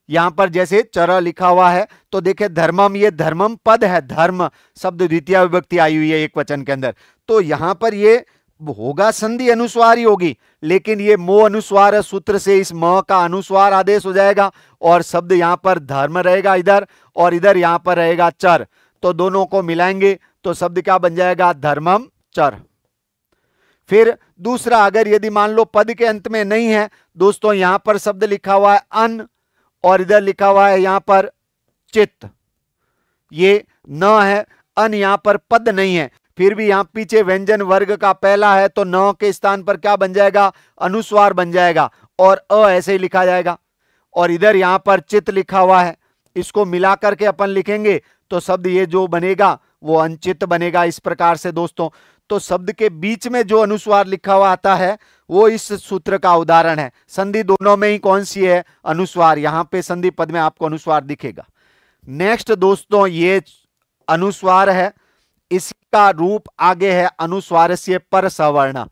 यहां पर जैसे चर लिखा हुआ है तो देखें धर्मम, ये धर्मम पद है, धर्म शब्द द्वितीय विभक्ति आई हुई है एक वचन के अंदर, तो यहां पर ये होगा संधि अनुस्वार ही होगी, लेकिन ये मो अनुस्वार सूत्र से इस म का अनुस्वार आदेश हो जाएगा और शब्द यहां पर धर्म रहेगा इधर और इधर यहां पर रहेगा चर, तो दोनों को मिलाएंगे तो शब्द क्या बन जाएगा धर्मम चर। फिर दूसरा अगर यदि मान लो पद के अंत में नहीं है दोस्तों, यहां पर शब्द लिखा हुआ है अन और इधर लिखा हुआ है यहां पर चित्त, ये न है, अन यहां पर पद नहीं है, फिर भी यहां पीछे व्यंजन वर्ग का पहला है तो न के स्थान पर क्या बन जाएगा अनुस्वार बन जाएगा और अ ऐसे ही लिखा जाएगा। और इधर यहां पर चित्त लिखा हुआ है, इसको मिला करके अपन लिखेंगे तो शब्द ये जो बनेगा वो अनचित बनेगा इस प्रकार से दोस्तों। तो शब्द के बीच में जो अनुस्वार लिखा हुआ आता है वो इस सूत्र का उदाहरण है। संधि दोनों में ही कौन सी है? अनुस्वार। यहां पे संधि पद में आपको अनुस्वार दिखेगा। नेक्स्ट दोस्तों, ये अनुस्वार है, इसका रूप आगे है अनुस्वारस्य पर सवर्ण।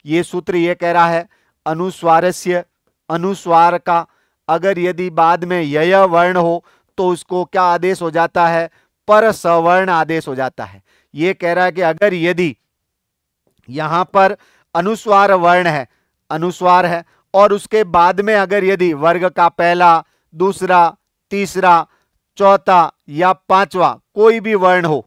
ये सूत्र ये कह रहा है अनुस्वारस्य, अनुस्वार का अगर यदि बाद में यय वर्ण हो तो उसको क्या आदेश हो जाता है? पर सवर्ण आदेश हो जाता है। ये कह रहा है कि अगर यदि यहां पर अनुस्वार वर्ण है, अनुस्वार है, और उसके बाद में अगर यदि वर्ग का पहला, दूसरा, तीसरा, चौथा या पांचवा कोई भी वर्ण हो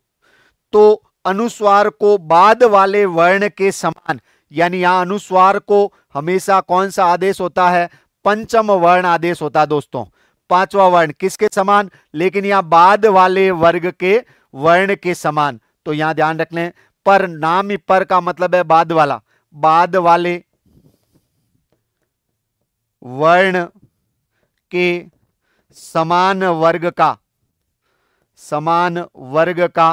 तो अनुस्वार को बाद वाले वर्ण के समान, यानी यहां अनुस्वार को हमेशा कौन सा आदेश होता है? पंचम वर्ण आदेश होता है दोस्तों। पांचवा वर्ण किसके समान? लेकिन यहां बाद वाले वर्ग के वर्ण के समान। तो यहां ध्यान रख लें, पर नाम ही पर का मतलब है बाद वाला, बाद वाले वर्ण के समान वर्ग का, समान वर्ग का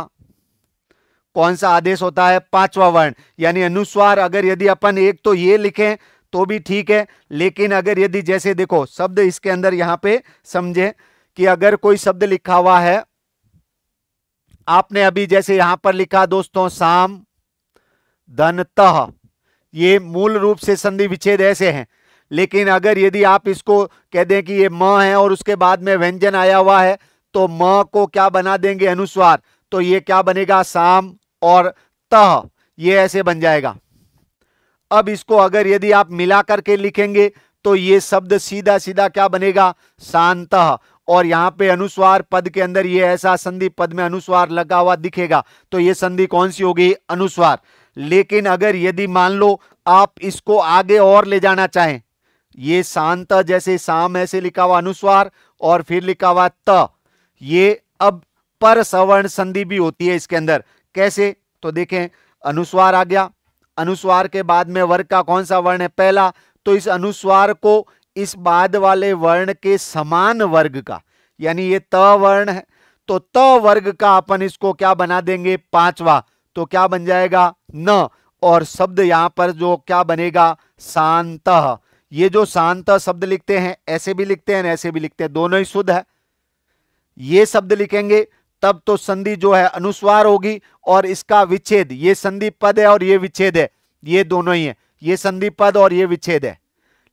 कौन सा आदेश होता है? पांचवा वर्ण। यानी अनुस्वार अगर यदि अपन एक तो ये लिखें तो भी ठीक है, लेकिन अगर यदि जैसे देखो शब्द इसके अंदर यहां पे समझे कि अगर कोई शब्द लिखा हुआ है, आपने अभी जैसे यहां पर लिखा दोस्तों साम धनतः, ये मूल रूप से संधि विच्छेद ऐसे हैं। लेकिन अगर यदि आप इसको कह दें कि ये म है और उसके बाद में व्यंजन आया हुआ है तो म को क्या बना देंगे? अनुस्वार। तो ये क्या बनेगा? साम और तह, ये ऐसे बन जाएगा। अब इसको अगर यदि आप मिला करके लिखेंगे तो ये शब्द सीधा सीधा क्या बनेगा? शांतः। और यहां पे अनुस्वार पद के अंदर ये ऐसा संधि पद में अनुस्वार लगा हुआ दिखेगा, तो ये संधि कौन सी होगी? अनुस्वार। लेकिन अगर यदि मान लो आप इसको आगे और ले जाना चाहें, ये शांत जैसे साम ऐसे लिखा हुआ अनुस्वार और फिर लिखा हुआ त, ये अब पर सवर्ण संधि भी होती है इसके अंदर। कैसे? तो देखें, अनुस्वार आ गया, अनुस्वार के बाद में वर्ग का कौन सा वर्ण है? पहला। तो इस अनुस्वार को इस बाद वाले वर्ण के समान वर्ग का, यानी ये त वर्ण है तो त वर्ग का अपन इसको क्या बना देंगे? पांचवा। तो क्या बन जाएगा? न। और शब्द यहां पर जो क्या बनेगा? शांतः। ये जो शांत शब्द लिखते हैं ऐसे भी लिखते हैं, ऐसे भी लिखते हैं, दोनों ही शुद्ध है। ये शब्द लिखेंगे तब तो संधि जो है अनुस्वार होगी और इसका विच्छेद, ये संधि पद है और ये विच्छेद है, ये दोनों ही है, ये संधि पद और ये विच्छेद है।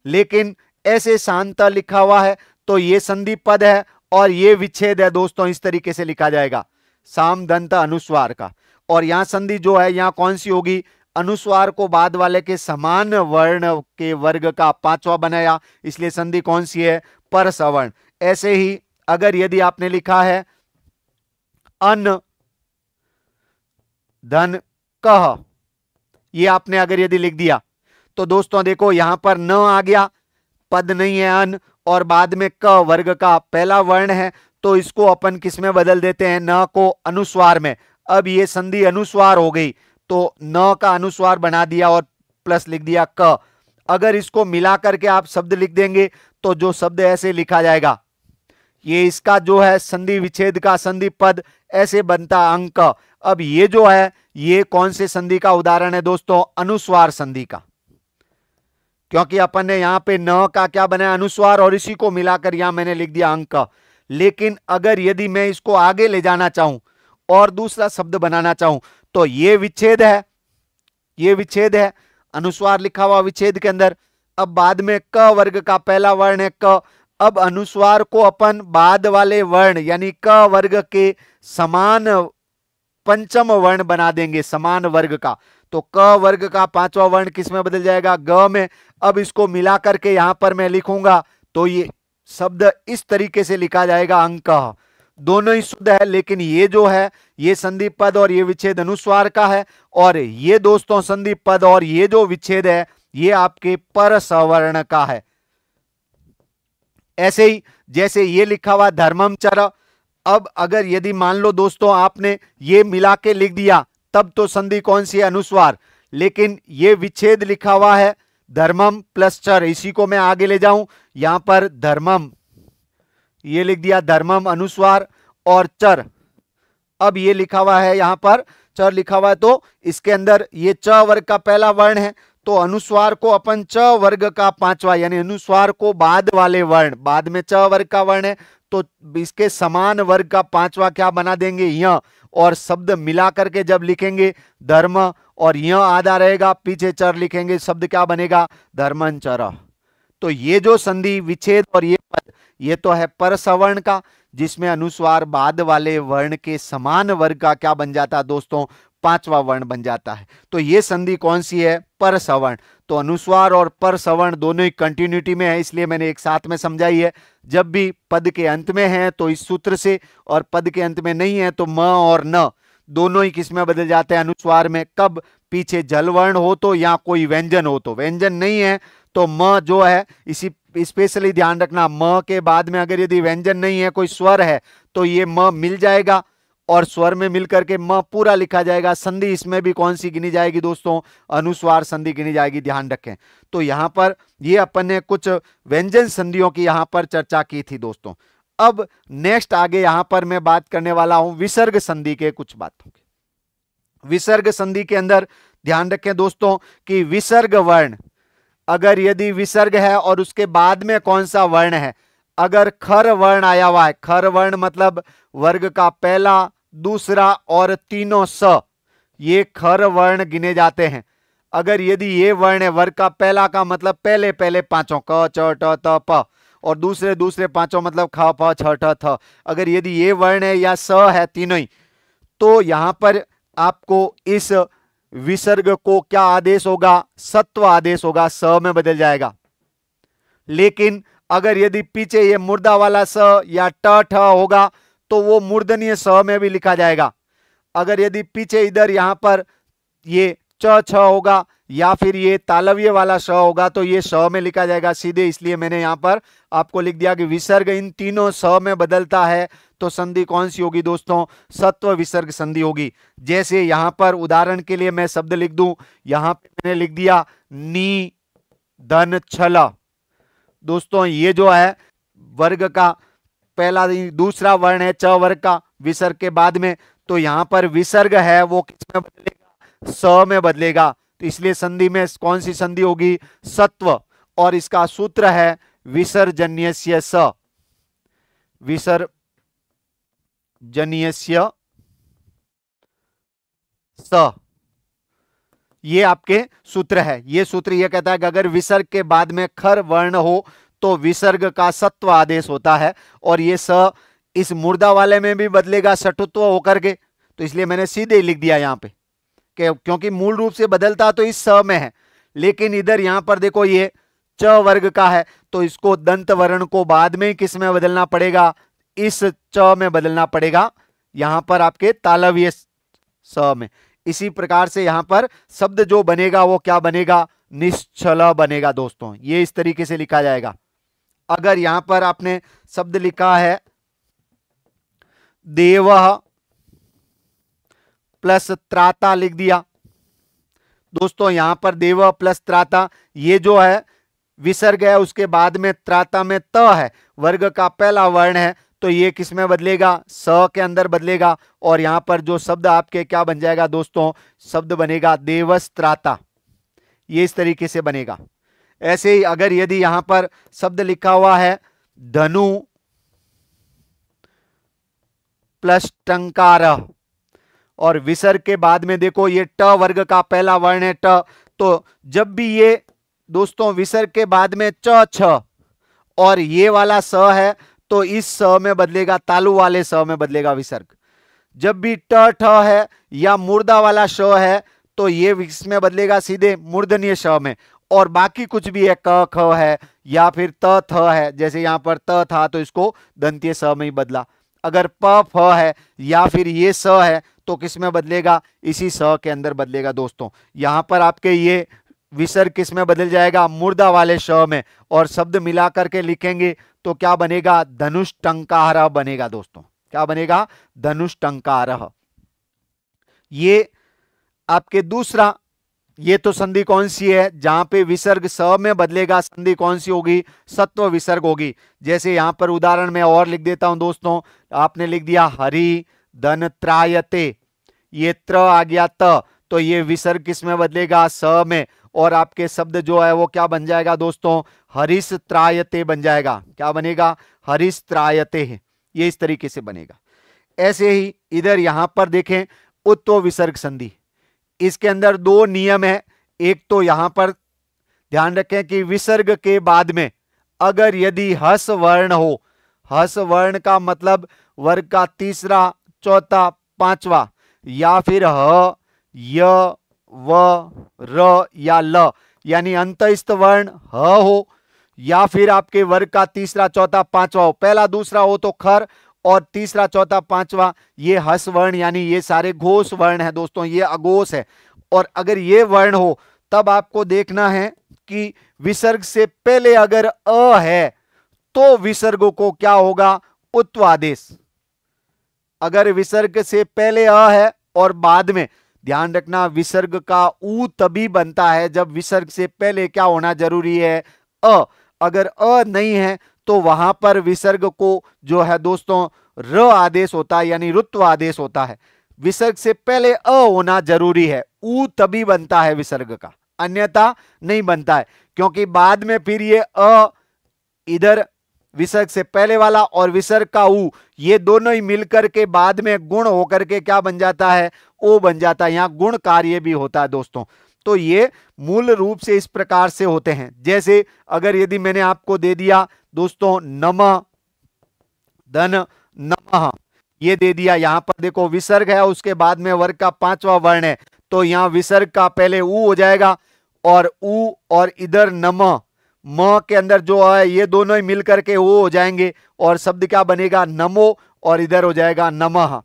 लेकिन ऐसे शांत लिखा हुआ है तो ये संधि पद है और ये विच्छेद है दोस्तों। इस तरीके से लिखा जाएगा साम दंत अनुस्वार का। और यहां संधि जो है यहां कौन सी होगी? अनुस्वार को बाद वाले के समान वर्ण के वर्ग का पांचवा बनाया, इसलिए संधि कौन सी है? पर सवर्ण। ऐसे ही अगर यदि आपने लिखा है अन धन कह, ये आपने अगर यदि लिख दिया तो दोस्तों देखो यहां पर न आ गया, पद नहीं है अन, और बाद में क वर्ग का पहला वर्ण है, तो इसको अपन किस में बदल देते हैं? न को अनुस्वार में। अब ये संधि अनुस्वार हो गई तो न का अनुस्वार बना दिया और प्लस लिख दिया क। अगर इसको मिला करके आप शब्द लिख देंगे तो जो शब्द ऐसे लिखा जाएगा, ये इसका जो है संधि विच्छेद का संधि पद ऐसे बनता अंक। अब ये जो है ये कौन से संधि का उदाहरण है दोस्तों? अनुस्वार संधि का, क्योंकि अपन ने यहां पे न का क्या बनाया? अनुस्वार, और इसी को मिलाकर यहां मैंने लिख दिया अंक। लेकिन अगर यदि मैं इसको आगे ले जाना चाहूं और दूसरा शब्द बनाना चाहूं तो ये विच्छेद है, ये विच्छेद है, अनुस्वार लिखा हुआ विच्छेद के अंदर। अब बाद में क वर्ग का पहला वर्ण है क। अब अनुस्वार को अपन बाद वाले वर्ण यानी क वर्ग के समान पंचम वर्ण बना देंगे, समान वर्ग का। तो क वर्ग का पांचवा वर्ण किस में बदल जाएगा? ग में। अब इसको मिला करके यहां पर मैं लिखूंगा तो ये शब्द इस तरीके से लिखा जाएगा अंक। दोनों ही शुद्ध है, लेकिन ये जो है ये संधि पद और ये विच्छेद अनुस्वार का है, और ये दोस्तों संधि पद और ये जो विच्छेद है ये आपके पर सवर्ण का है। ऐसे ही जैसे ये लिखा हुआ धर्मम चर, अब अगर यदि मान लो दोस्तों आपने ये मिला के लिख दिया तब तो संधि कौन सी है? अनुस्वार। लेकिन ये विच्छेद लिखा हुआ है धर्मम प्लस चर, इसी को मैं आगे ले जाऊं, यहां पर धर्मम ये लिख दिया धर्मम अनुस्वार और चर। अब ये लिखा हुआ है यहां पर च लिखा हुआ है, तो इसके अंदर ये च वर्ग का पहला वर्ण है, तो अनुस्वार को अपन च वर्ग का पांचवा, यानी अनुस्वार को बाद वाले वर्ण, बाद में च वर्ग का वर्ण है तो इसके समान वर्ग का पांचवा क्या बना देंगे, य, और शब्द मिला करके जब लिखेंगे धर्म, और य आधा रहेगा, पीछे चर लिखेंगे, शब्द क्या बनेगा, धर्मंचर। तो ये जो संधि विच्छेद और ये पद, ये तो है पर सवर्ण का, जिसमें अनुस्वार बाद वाले वर्ण के समान वर्ग का क्या बन जाता है दोस्तों, पांचवा वर्ण बन जाता है। तो ये संधि कौन सी है, पर सवर्ण। तो अनुस्वार और पर सवर्ण दोनों ही कंटिन्यूटी में है, इसलिए मैंने एक साथ में समझाई है। जब भी पद के अंत में है तो इस सूत्र से, और पद के अंत में नहीं है तो म और न दोनों ही किस में बदल जाते हैं, अनुस्वार में। कब, पीछे जल वर्ण हो तो, या कोई व्यंजन हो तो। व्यंजन नहीं है तो म जो है, इसी स्पेशली ध्यान रखना, म के बाद में अगर यदि व्यंजन नहीं है, कोई स्वर है, तो ये म मिल जाएगा और स्वर में मिलकर के म पूरा लिखा जाएगा। संधि इसमें भी कौन सी गिनी जाएगी दोस्तों, अनुस्वार संधि गिनी जाएगी, ध्यान रखें। तो यहां पर ये अपन ने कुछ व्यंजन संधियों की यहां पर चर्चा की थी दोस्तों। अब नेक्स्ट आगे यहां पर मैं बात करने वाला हूं विसर्ग संधि के कुछ बातों की। विसर्ग संधि के अंदर ध्यान रखें दोस्तों कि विसर्ग वर्ण, अगर यदि विसर्ग है और उसके बाद में कौन सा वर्ण है, अगर खर वर्ण आया हुआ है, खर वर्ण मतलब वर्ग का पहला, दूसरा और तीनों स, ये खर वर्ण गिने जाते हैं। अगर यदि ये वर्ण है, वर्ग का पहला का मतलब पहले पहले पांचों, क च ट त प, और दूसरे दूसरे पांचों मतलब ख फ छ ठ थ, अगर यदि ये वर्ण है या स है, तीनों ही, तो यहां पर आपको इस विसर्ग को क्या आदेश होगा, सत्व आदेश होगा, स में बदल जाएगा। लेकिन अगर यदि पीछे ये मुर्दा वाला स या ट ठ होगा तो वो मूर्धन्य स में भी लिखा जाएगा। अगर यदि पीछे इधर यहां पर ये च छ होगा या फिर ये तालव्य वाला श होगा तो ये श में लिखा जाएगा सीधे। इसलिए मैंने यहां पर आपको लिख दिया कि विसर्ग इन तीनों स में बदलता है तो संधि कौन सी होगी दोस्तों, सत्व विसर्ग संधि होगी। जैसे यहां पर उदाहरण के लिए मैं शब्द लिख दूं, यहां पे मैंने लिख दिया नी धन छल। दोस्तों ये जो है वर्ग का पहला दूसरा वर्ण है च वर्ग का विसर्ग के बाद में, तो यहां पर विसर्ग है वो किस में बदलेगा, स में बदलेगा। तो इसलिए संधि में कौन सी संधि होगी, सत्व, और इसका सूत्र है विसर्जन्यस्य स, विसर्जन्यस्य स, ये आपके सूत्र है। ये सूत्र ये कहता है कि अगर विसर्ग के बाद में खर वर्ण हो तो विसर्ग का सत्व आदेश होता है, और ये स इस मुर्दा वाले में भी बदलेगा सटुत्व होकर के। तो इसलिए मैंने सीधे ही लिख दिया यहां पे क्योंकि मूल रूप से बदलता तो इस स में है, लेकिन इधर यहां पर देखो ये च वर्ग का है तो इसको दंत वर्ण को बाद में किस में बदलना पड़ेगा, इस च में बदलना पड़ेगा, यहां पर आपके तालव्य स में। इसी प्रकार से यहां पर शब्द जो बनेगा वो क्या बनेगा, निश्चल बनेगा दोस्तों। ये इस तरीके से लिखा जाएगा। अगर यहां पर आपने शब्द लिखा है देवः प्लस त्राता लिख दिया दोस्तों, यहां पर देव प्लस त्राता, ये जो है विसर्ग है उसके बाद में त्राता में त है, वर्ग का पहला वर्ण है, तो ये किस में बदलेगा, स के अंदर बदलेगा। और यहां पर जो शब्द आपके क्या बन जाएगा दोस्तों, शब्द बनेगा देवस्त्राता। ये इस तरीके से बनेगा। ऐसे ही अगर यदि यहां पर शब्द लिखा हुआ है धनु प्लस टंकार, और विसर्ग के बाद में देखो ये ट वर्ग का पहला वर्ण है ट, तो जब भी ये दोस्तों विसर्ग के बाद में च छ और ये वाला स है तो इस स में बदलेगा, तालु वाले स में बदलेगा विसर्ग। जब भी ट ठ है या मुर्दा वाला श है तो ये इसमें बदलेगा सीधे मूर्धन्य श में। और बाकी कुछ भी है, क ख है या फिर त थ है, जैसे यहां पर त था तो इसको दंतीय स में ही बदला। अगर प फ है या फिर ये स है तो किस में बदलेगा, इसी स के अंदर बदलेगा दोस्तों। यहां पर आपके ये विसर्ग किस में बदल जाएगा, मुर्दा वाले श में, और शब्द मिला करके लिखेंगे तो क्या बनेगा, धनुष टंकार बनेगा दोस्तों। क्या बनेगा, धनुष टंकार। ये आपके दूसरा, ये तो संधि कौन सी है, जहां पे विसर्ग स में बदलेगा, संधि कौन सी होगी, सत्व विसर्ग होगी। जैसे यहां पर उदाहरण में और लिख देता हूं दोस्तों, आपने लिख दिया हरि धन त्रायते, ये त्र आ गया त, तो ये विसर्ग किस में बदलेगा, स में, और आपके शब्द जो है वो क्या बन जाएगा दोस्तों, हरिस त्रायते बन जाएगा। क्या बनेगा, हरिस त्रायते है, ये इस तरीके से बनेगा। ऐसे ही इधर यहां पर देखें उत्व विसर्ग संधि, इसके अंदर दो नियम है। एक तो यहां पर ध्यान रखें कि विसर्ग के बाद में अगर यदि हस वर्ण हो, हस वर्ण का मतलब वर्ग का तीसरा, चौथा, पांचवा, या फिर ह, य, व, र या ल, यानी अंतस्थ वर्ण ह हो, या फिर आपके वर्ग का तीसरा, चौथा, पांचवा हो, पहला दूसरा हो तो खर, और तीसरा, चौथा, पांचवा ये हस वर्ण, यानी ये सारे घोष वर्ण है दोस्तों, ये अघोष है। और अगर ये वर्ण हो तब आपको देखना है कि विसर्ग से पहले अगर अ है तो विसर्ग को क्या होगा, उत्व आदेश। अगर विसर्ग से पहले अ है और बाद में, ध्यान रखना विसर्ग का ऊ तभी बनता है जब विसर्ग से पहले क्या होना जरूरी है, अ। अगर अ नहीं है तो वहां पर विसर्ग को जो है दोस्तों र आदेश होता है, यानी रुत्व आदेश होता है। विसर्ग से पहले अ होना जरूरी है, ऊ तभी बनता है विसर्ग का, अन्यथा नहीं बनता है। क्योंकि बाद में फिर ये अ, इधर विसर्ग से पहले वाला और विसर्ग का ऊ, ये दोनों ही मिलकर के बाद में गुण होकर के क्या बन जाता है, ओ बन जाता है। यहां गुण कार्य भी होता है दोस्तों। तो ये मूल रूप से इस प्रकार से होते हैं। जैसे अगर यदि मैंने आपको दे दिया दोस्तों नमः, धन, नमः, ये दे दिया, यहां पर देखो विसर्ग है, उसके बाद में वर्ग का पांचवा वर्ण है, तो यहां विसर्ग का पहले ऊ हो जाएगा, और ऊ और इधर नमः, म के अंदर जो है ये दोनों ही मिलकर के वो हो जाएंगे, और शब्द क्या बनेगा, नमो, और इधर हो जाएगा नमः।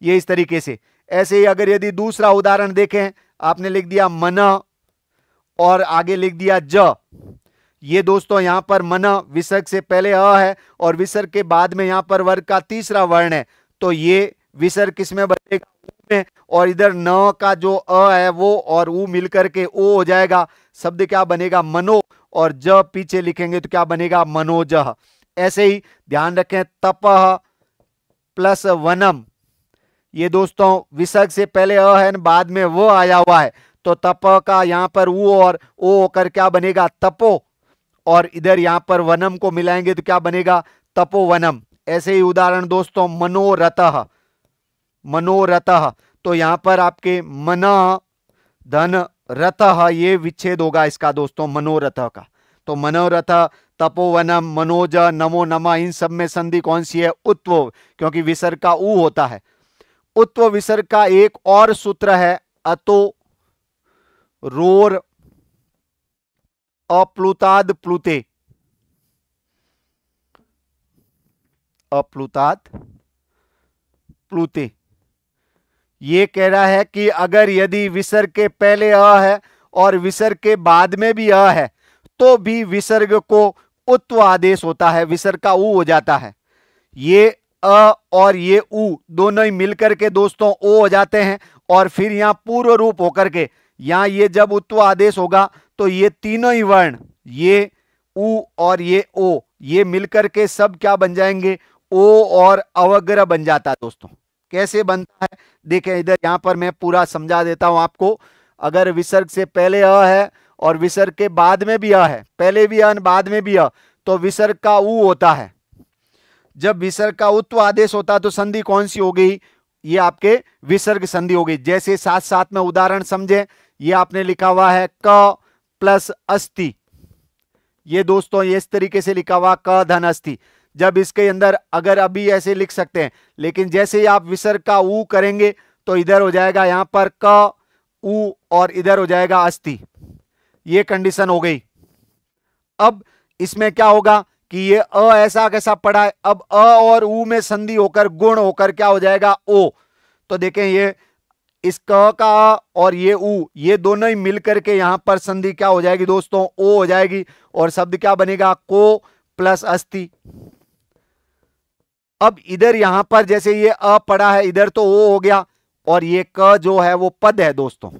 ये इस तरीके से। ऐसे ही अगर यदि दूसरा उदाहरण देखें, आपने लिख दिया मन और आगे लिख दिया ज, ये दोस्तों यहां पर मन विसर्ग से पहले अ है और विसर्ग के बाद में यहां पर वर्ग का तीसरा वर्ण है, तो ये विसर्ग किसमें बनेगा, ऊ में, और इधर न का जो अ है वो और ऊ मिलकर के ओ हो जाएगा, शब्द क्या बनेगा, मनो, और ज पीछे लिखेंगे तो क्या बनेगा, मनोजह। ऐसे ही ध्यान रखें तपह प्लस वनम, ये दोस्तों विसर्ग से पहले अ है, बाद में वो आया हुआ है, तो तप का यहां पर ऊ और ओ होकर क्या बनेगा, तपो, और इधर यहां पर वनम को मिलाएंगे तो क्या बनेगा, तपोवनम। ऐसे ही उदाहरण दोस्तों मनोरथः, मनोरथः, तो यहां पर आपके मन, धन, रथः, ये विच्छेद होगा इसका दोस्तों मनोरथ का। तो मनोरथ, तपोवनम, मनोज, नमो नमः, इन सब में संधि कौन सी है, उत्व, क्योंकि विसर्ग का ऊ होता है। उत्व विसर्ग का एक और सूत्र है, अतो, रोर, अप्लुताद प्लुते, अप्लुताद प्लुते। ये कह रहा है कि अगर यदि विसर्ग के पहले अ है और विसर्ग के बाद में भी अ है तो भी विसर्ग को उत्व आदेश होता है, विसर्ग का ऊ हो जाता है। ये अ और ये ऊ दोनों ही मिलकर के दोस्तों ओ हो जाते हैं, और फिर यहां पूर्व रूप होकर के यहां ये जब उत्व आदेश होगा तो ये तीनों ही वर्ण, ये ऊ और ये ओ, ये मिलकर के सब क्या बन जाएंगे, ओ और अवग्रह बन जाता है दोस्तों। कैसे बनता है देखें, इधर यहां पर मैं पूरा समझा देता हूं आपको। अगर विसर्ग से पहले अ है और विसर्ग के बाद में भी अ है, पहले भी अ बाद में भी अ, तो विसर्ग का ऊ होता है। जब विसर्ग का उत्व आदेश होता है तो संधि कौन सी हो गई, ये आपके विसर्ग संधि हो गई। जैसे साथ साथ में उदाहरण समझे, ये आपने लिखा हुआ है क प्लस अस्ति, ये दोस्तों ये इस तरीके से लिखा हुआ क धन अस्ति। जब इसके अंदर अगर अभी ऐसे लिख सकते हैं, लेकिन जैसे ही आप विसर्ग का ऊ करेंगे तो इधर हो जाएगा यहां पर क ऊ और इधर हो जाएगा अस्ति, ये कंडीशन हो गई। अब इसमें क्या होगा कि ये अ ऐसा कैसा पड़ा है, अब अ और ऊ में संधि होकर गुण होकर क्या हो जाएगा, ओ। तो देखें ये इस क का और ये ऊ, ये दोनों ही मिलकर के यहां पर संधि क्या हो जाएगी दोस्तों, ओ हो जाएगी, और शब्द क्या बनेगा, को प्लस अस्ति। अब इधर यहां पर जैसे ये अ पड़ा है, इधर तो ओ हो गया, और ये क जो है वो पद है दोस्तों।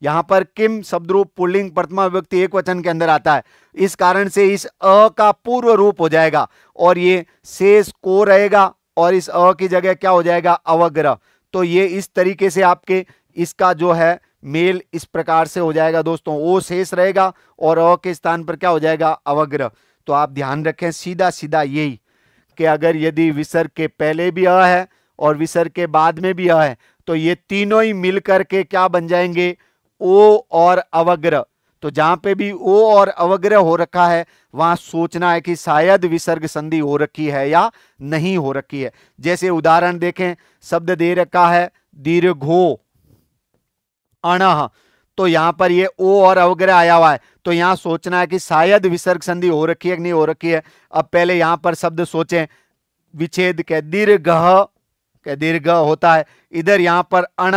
यहां पर किम शब्द रूप पुल्लिंग प्रथमा विभक्ति एक वचन के अंदर आता है, इस कारण से इस अ का पूर्व रूप हो जाएगा और ये शेष को रहेगा, और इस अ की जगह क्या हो जाएगा, अवग्रह। तो ये इस तरीके से आपके इसका जो है मेल इस प्रकार से हो जाएगा दोस्तों, ओ शेष रहेगा और अ के स्थान पर क्या हो जाएगा, अवग्रह। तो आप ध्यान रखें सीधा सीधा यही कि अगर यदि विसर्ग के पहले भी अ है और विसर्ग के बाद में भी अ है तो ये तीनों ही मिलकर के क्या बन जाएंगे, ओ और अवग्रह। तो जहां पे भी ओ और अवग्रह हो रखा है वहां सोचना है कि शायद विसर्ग संधि हो रखी है या नहीं हो रखी है। जैसे उदाहरण देखें, शब्द दे रखा है दीर्घो अणः, तो यहां पर ये ओ और अवग्रह आया हुआ है, तो यहां सोचना है कि शायद विसर्ग संधि हो रखी है कि नहीं हो रखी है। अब पहले यहां पर शब्द सोचें, विच्छेद के दीर्घ होता है, इधर यहां पर अण,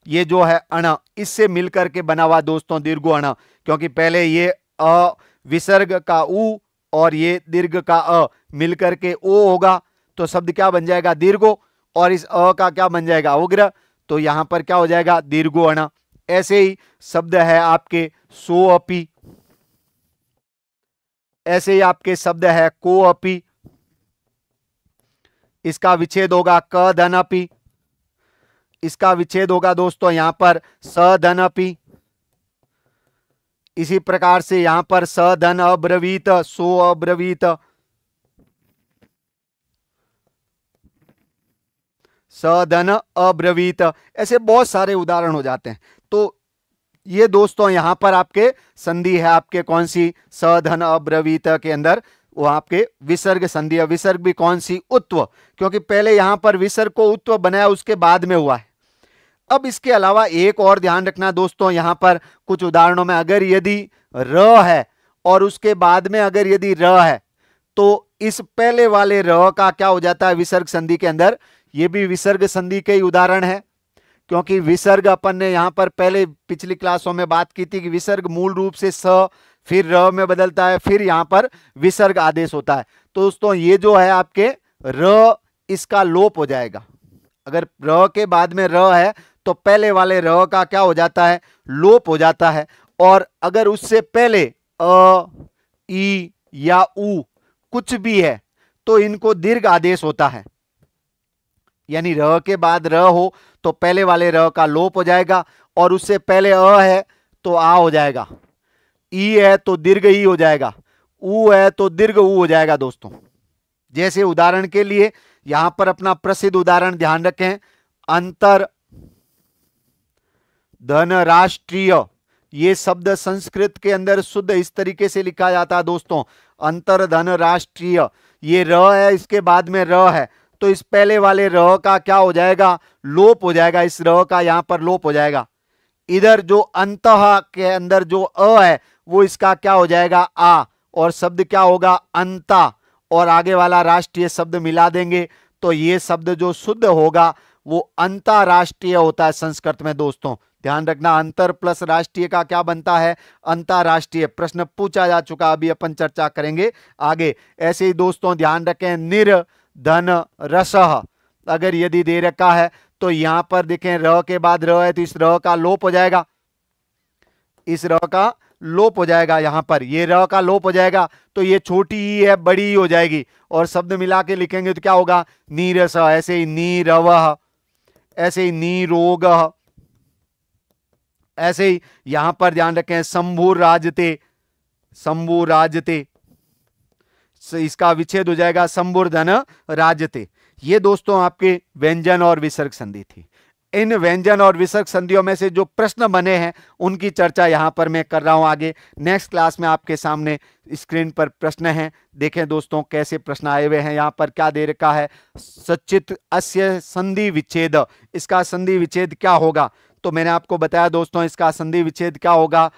ये जो है अण इससे मिलकर के बना हुआ दोस्तों दीर्घो अण, क्योंकि पहले ये अ विसर्ग का उ और ये दीर्घ का अ मिलकर के ओ होगा, तो शब्द क्या बन जाएगा, दीर्घो, और इस अ का क्या बन जाएगा, अवग्रह, तो यहां पर क्या हो जाएगा, दीर्घो अण। ऐसे ही शब्द है आपके सो अपी, ऐसे ही आपके शब्द है को अपी, इसका विच्छेद होगा क धन अपी, इसका विच्छेद होगा दोस्तों यहां पर स धन अपी। इसी प्रकार से यहां पर स धन अब्रवीत, सो अब्रवीत, स धन अब्रवीत, ऐसे बहुत सारे उदाहरण हो जाते हैं। तो ये दोस्तों यहां पर आपके संधि है आपके कौन सी, स धन अब्रवीत के अंदर वो आपके विसर्ग संधि है। विसर्ग भी कौन सी, उत्व, क्योंकि पहले यहां पर विसर्ग को उत्व बनाया उसके बाद में हुआ है। अब इसके अलावा एक और ध्यान रखना दोस्तों, यहां पर कुछ उदाहरणों में अगर यदि र है और उसके बाद में अगर यदि र है तो इस पहले वाले र का क्या हो जाता है विसर्ग संधि के अंदर, ये भी विसर्ग संधि के ही उदाहरण है। क्योंकि विसर्ग अपन ने यहां पर पहले पिछली क्लासों में बात की थी कि विसर्ग मूल रूप से स फिर र में बदलता है, फिर यहां पर विसर्ग आदेश होता है। तो दोस्तों ये जो है आपके र, इसका लोप हो जाएगा। अगर र के बाद में र है तो पहले वाले र का क्या हो जाता है, लोप हो जाता है। और अगर उससे पहले अ, ई या उ कुछ भी है तो इनको दीर्घ आदेश होता है। यानी र के बाद र हो तो पहले वाले र का लोप हो जाएगा, और उससे पहले अ है तो आ हो जाएगा, ई है तो दीर्घ ई हो जाएगा, उ है तो दीर्घ उ हो जाएगा दोस्तों। जैसे उदाहरण के लिए यहां पर अपना प्रसिद्ध उदाहरण ध्यान रखें, अंतर धन राष्ट्रीय, ये शब्द संस्कृत के अंदर शुद्ध इस तरीके से लिखा जाता है दोस्तों, अंतर धन राष्ट्रीय। ये र है, इसके बाद में र है, तो इस पहले वाले र का क्या हो जाएगा, लोप हो जाएगा, इस र का यहां पर लोप हो जाएगा। इधर जो अंतः के अंदर जो अ है वो इसका क्या हो जाएगा, आ, और शब्द क्या होगा, अंता, और आगे वाला राष्ट्रीय शब्द मिला देंगे तो ये शब्द जो शुद्ध होगा वो अंतरराष्ट्रीय होता है संस्कृत में दोस्तों। ध्यान रखना, अंतर प्लस राष्ट्रीय का क्या बनता है, अंतरराष्ट्रीय। प्रश्न पूछा जा चुका, अभी अपन चर्चा करेंगे आगे। ऐसे ही दोस्तों ध्यान रखें, निर धन रसः, अगर यदि दे रखा है तो यहां पर देखें र के बाद र है तो इस र का लोप हो जाएगा, इस र का लोप हो जाएगा, यहां पर ये र का लोप हो जाएगा, तो ये छोटी ही है बड़ी ही हो जाएगी, और शब्द मिला के लिखेंगे तो क्या होगा, नीरस। ऐसे ही नीरवः, ऐसे ही नीरोगः, ऐसे ही यहां पर ध्यान रखें शंभु राजते, शंभु राजते, इसका विच्छेद हो जाएगा शंभुर्धन राजते। ये दोस्तों आपके व्यंजन और विसर्ग संधि थी। इन व्यंजन और विसर्ग संधियों में से जो प्रश्न बने हैं उनकी चर्चा यहां पर मैं कर रहा हूं आगे। नेक्स्ट क्लास में आपके सामने स्क्रीन पर प्रश्न हैं, देखें दोस्तों कैसे प्रश्न आए हुए हैं। यहां पर क्या दे रखा है, सचित अस्य संधि विच्छेद, इसका संधि विच्छेद क्या होगा, तो मैंने आपको बताया दोस्तों इसका संधि विच्छेद क्या होगा,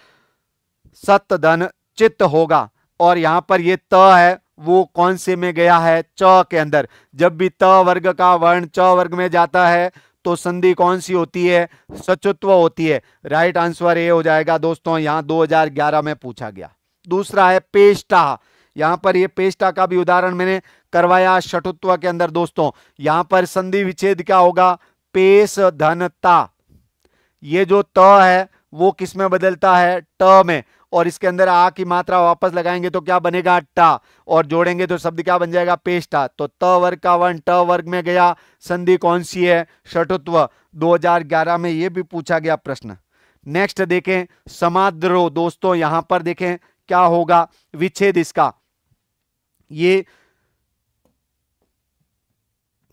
सत धन चित्त होगा। और यहां पर ये त है वो कौन से में गया है, च के अंदर। जब भी त वर्ग का वर्ण च वर्ग में जाता है तो संधि कौन सी होती है, सचुत्व होती है। राइट आंसर ये हो जाएगा दोस्तों, यहां 2011 में पूछा गया। दूसरा है पेष्टा, यहां पर ये पेष्टा का भी उदाहरण मैंने करवाया शटुत्व के अंदर दोस्तों। यहां पर संधि विच्छेद क्या होगा, पेश धनता, ये जो त है वो किस में बदलता है, ट में, और इसके अंदर आ की मात्रा वापस लगाएंगे तो क्या बनेगा टा, और जोड़ेंगे तो शब्द क्या बन जाएगा पेष्टा। तो त वर्ग का वर्ण ट वर्ग में गया, संधि कौन सी है षटुत्व। 2011 में ये भी पूछा गया प्रश्न। नेक्स्ट देखें समाद्रो दोस्तों, यहां पर देखें क्या होगा विच्छेद इसका, ये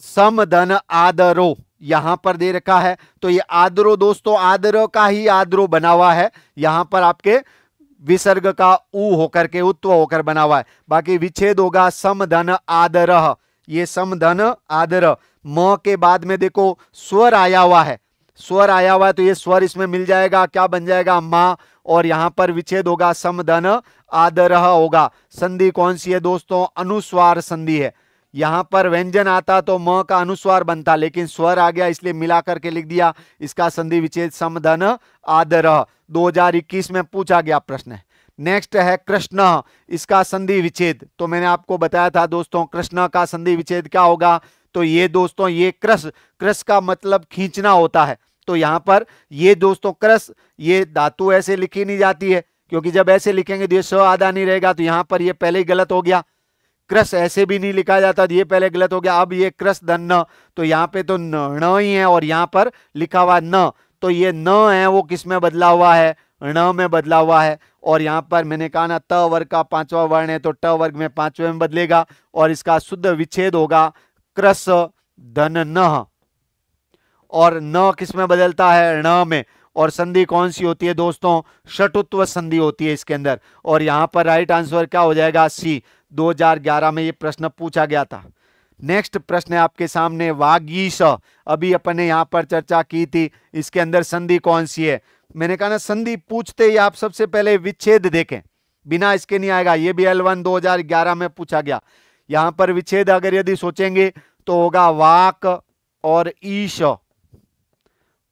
समधन आदरो यहां पर दे रखा है, तो ये आदरो दोस्तों आदरो का ही आदरो बना हुआ है, यहां पर आपके विसर्ग का ऊ होकर के उत्व होकर बना हुआ है। बाकी विच्छेद होगा समधन आदरह, ये समधन आदर, म के बाद में देखो स्वर आया हुआ है, स्वर आया हुआ है तो ये स्वर इसमें मिल जाएगा, क्या बन जाएगा मां, और यहां पर विच्छेद होगा समधन आदरह होगा। संधि कौन सी है दोस्तों अनुस्वार संधि है। यहां पर व्यंजन आता तो म का अनुस्वार बनता, लेकिन स्वर आ गया इसलिए मिला करके लिख दिया, इसका संधि विच्छेद समधन आदरह। 2021 में पूछा गया प्रश्न है। नेक्स्ट है कृष्ण, इसका संधि विच्छेद, तो मैंने आपको बताया था दोस्तों कृष्ण का संधि विच्छेद क्या होगा, तो ये दोस्तों ये क्रस, क्रस का मतलब खींचना होता है, तो यहां पर ये दोस्तों क्रस, ये धातु ऐसे लिखी नहीं जाती है, क्योंकि जब ऐसे लिखेंगे तो ये स आधा नहीं रहेगा, तो यहां पर ये पहले ही गलत हो गया। क्रस ऐसे भी नहीं लिखा जाता, ये पहले गलत हो गया। अब ये क्रस धन न, तो यहाँ पे तो न ही है और यहाँ पर लिखा हुआ न, तो ये न है वो किस में बदला हुआ है ण में बदला हुआ है। और यहाँ पर मैंने कहा ना त वर्ग का पांचवा वर्ण है तो ट वर्ग में पांचवे में बदलेगा, और इसका शुद्ध विच्छेद होगा क्रस धन न, और न किस में बदलता है ण में। और संधि कौन सी होती है दोस्तों षटुत्व संधि होती है इसके अंदर, और यहां पर राइट आंसर क्या हो जाएगा सी। 2011 में ये प्रश्न पूछा गया था। नेक्स्ट प्रश्न है आपके सामने वागीश, अभी अपन ने यहां पर चर्चा की थी, इसके अंदर संधि कौन सी है। मैंने कहा ना संधि पूछते ही आप सबसे पहले विच्छेद देखें, बिना इसके नहीं आएगा, ये भी L1 2011 में पूछा गया। यहां पर विच्छेद अगर यदि सोचेंगे तो होगा वाक और ईश,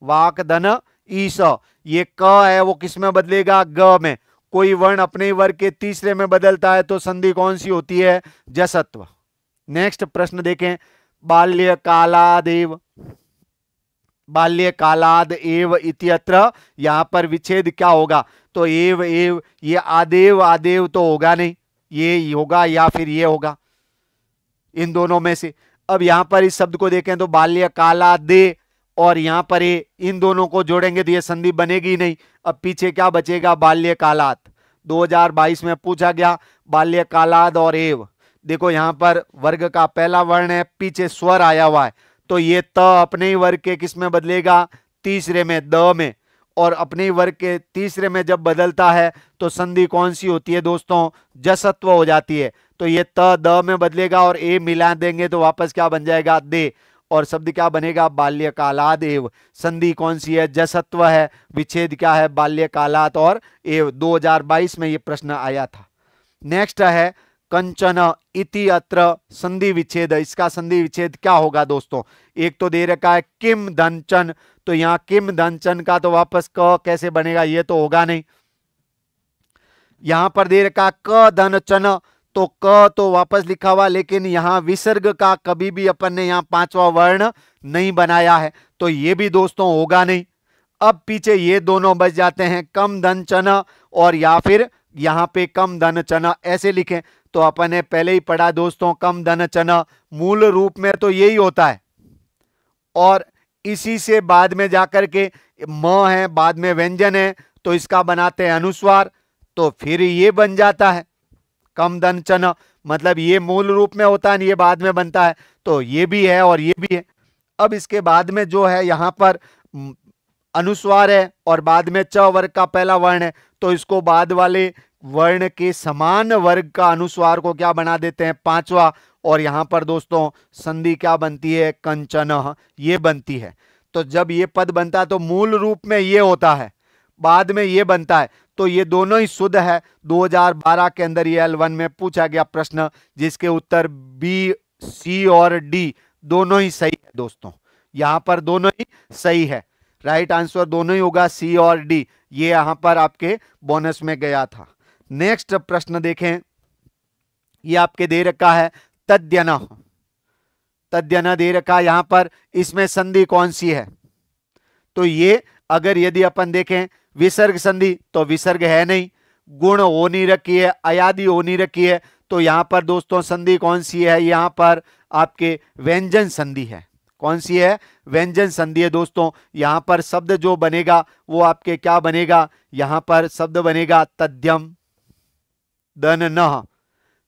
वाक धन ईश, ये क है वो किस में बदलेगा ग में। कोई वर्ण अपने वर्ग के तीसरे में बदलता है तो संधि कौन सी होती है जसत्व। नेक्स्ट प्रश्न देखें बाल्यकालादेव, बाल्यकालाद एव इत्यत्र, यहां पर विच्छेद क्या होगा, तो एव एव, ये आदेव आदेव तो होगा नहीं, ये होगा या फिर ये होगा, इन दोनों में से। अब यहां पर इस शब्द को देखें तो बाल्यकालादे, और यहां पर ये इन दोनों को जोड़ेंगे तो ये संधि बनेगी नहीं। अब पीछे क्या बचेगा बाल्यकालाद, 2022 में पूछा गया बाल्यकालाद और एव। देखो यहां पर वर्ग का पहला वर्ण है, पीछे स्वर आया हुआ है, तो ये त अपने ही वर्ग के किस में बदलेगा तीसरे में द में, और अपने ही वर्ग के तीसरे में जब बदलता है तो संधि कौन सी होती है दोस्तों जसत्व हो जाती है। तो ये त द में बदलेगा और ए मिला देंगे तो वापस क्या बन जाएगा दे, और शब्द क्या बनेगा बाल्यकालाद एव। संधि कौन सी है जसत्व है, विच्छेद क्या है बाल्यकालात और एव। 2022 में ये प्रश्न आया था। नेक्स्ट है कंचन इति अत्र संधि विच्छेद, इसका संधि विच्छेद क्या होगा दोस्तों। एक तो दे रखा है किम धनचन, तो यहां किम धनचन का तो वापस क कैसे बनेगा, ये तो होगा नहीं। यहां पर दे रखा क धनचन, तो क तो वापस लिखा हुआ, लेकिन यहां विसर्ग का कभी भी अपन ने यहां पांचवा वर्ण नहीं बनाया है, तो ये भी दोस्तों होगा नहीं। अब पीछे ये दोनों बच जाते हैं कम धन चना, और या फिर यहां पे कम धन चना ऐसे लिखें, तो अपन ने पहले ही पढ़ा दोस्तों कम धन चना मूल रूप में तो यही होता है, और इसी से बाद में जाकर के म है, बाद में व्यंजन है, तो इसका बनाते हैं अनुस्वार, तो फिर ये बन जाता है कम धन चना, मतलब ये मूल रूप में होता है, ये बाद में बनता है, तो ये भी है और ये भी है। अब इसके बाद में जो है यहां पर अनुस्वार है और बाद में च वर्ग का पहला वर्ण है, तो इसको बाद वाले वर्ण के समान वर्ग का अनुस्वार को क्या बना देते हैं पांचवा, और यहां पर दोस्तों संधि क्या बनती है कंचन, ये बनती है। तो जब ये पद बनता है तो मूल रूप में ये होता है, बाद में ये बनता है, तो ये दोनों ही शुद्ध है। 2012 के अंदर ये L1 में पूछा गया प्रश्न, जिसके उत्तर बी सी और डी दोनों ही सही है दोस्तों, यहां पर दोनों ही सही है, राइट आंसर दोनों ही होगा सी और डी, ये यहां पर आपके बोनस में गया था। नेक्स्ट प्रश्न देखें, ये आपके दे रखा है तद्यन, तद्यन दे रखा यहां पर, इसमें संधि कौन सी है, तो ये अगर यदि अपन देखें विसर्ग संधि तो विसर्ग है नहीं, गुण हो नहीं रखी है, अयादि हो नहीं रखी है, तो यहां पर दोस्तों संधि कौन सी है? यहां पर आपके व्यंजन संधि है। कौन सी है? व्यंजन संधि है दोस्तों। यहां पर शब्द जो बनेगा वो आपके क्या बनेगा? यहां पर शब्द बनेगा तद्यम दन न,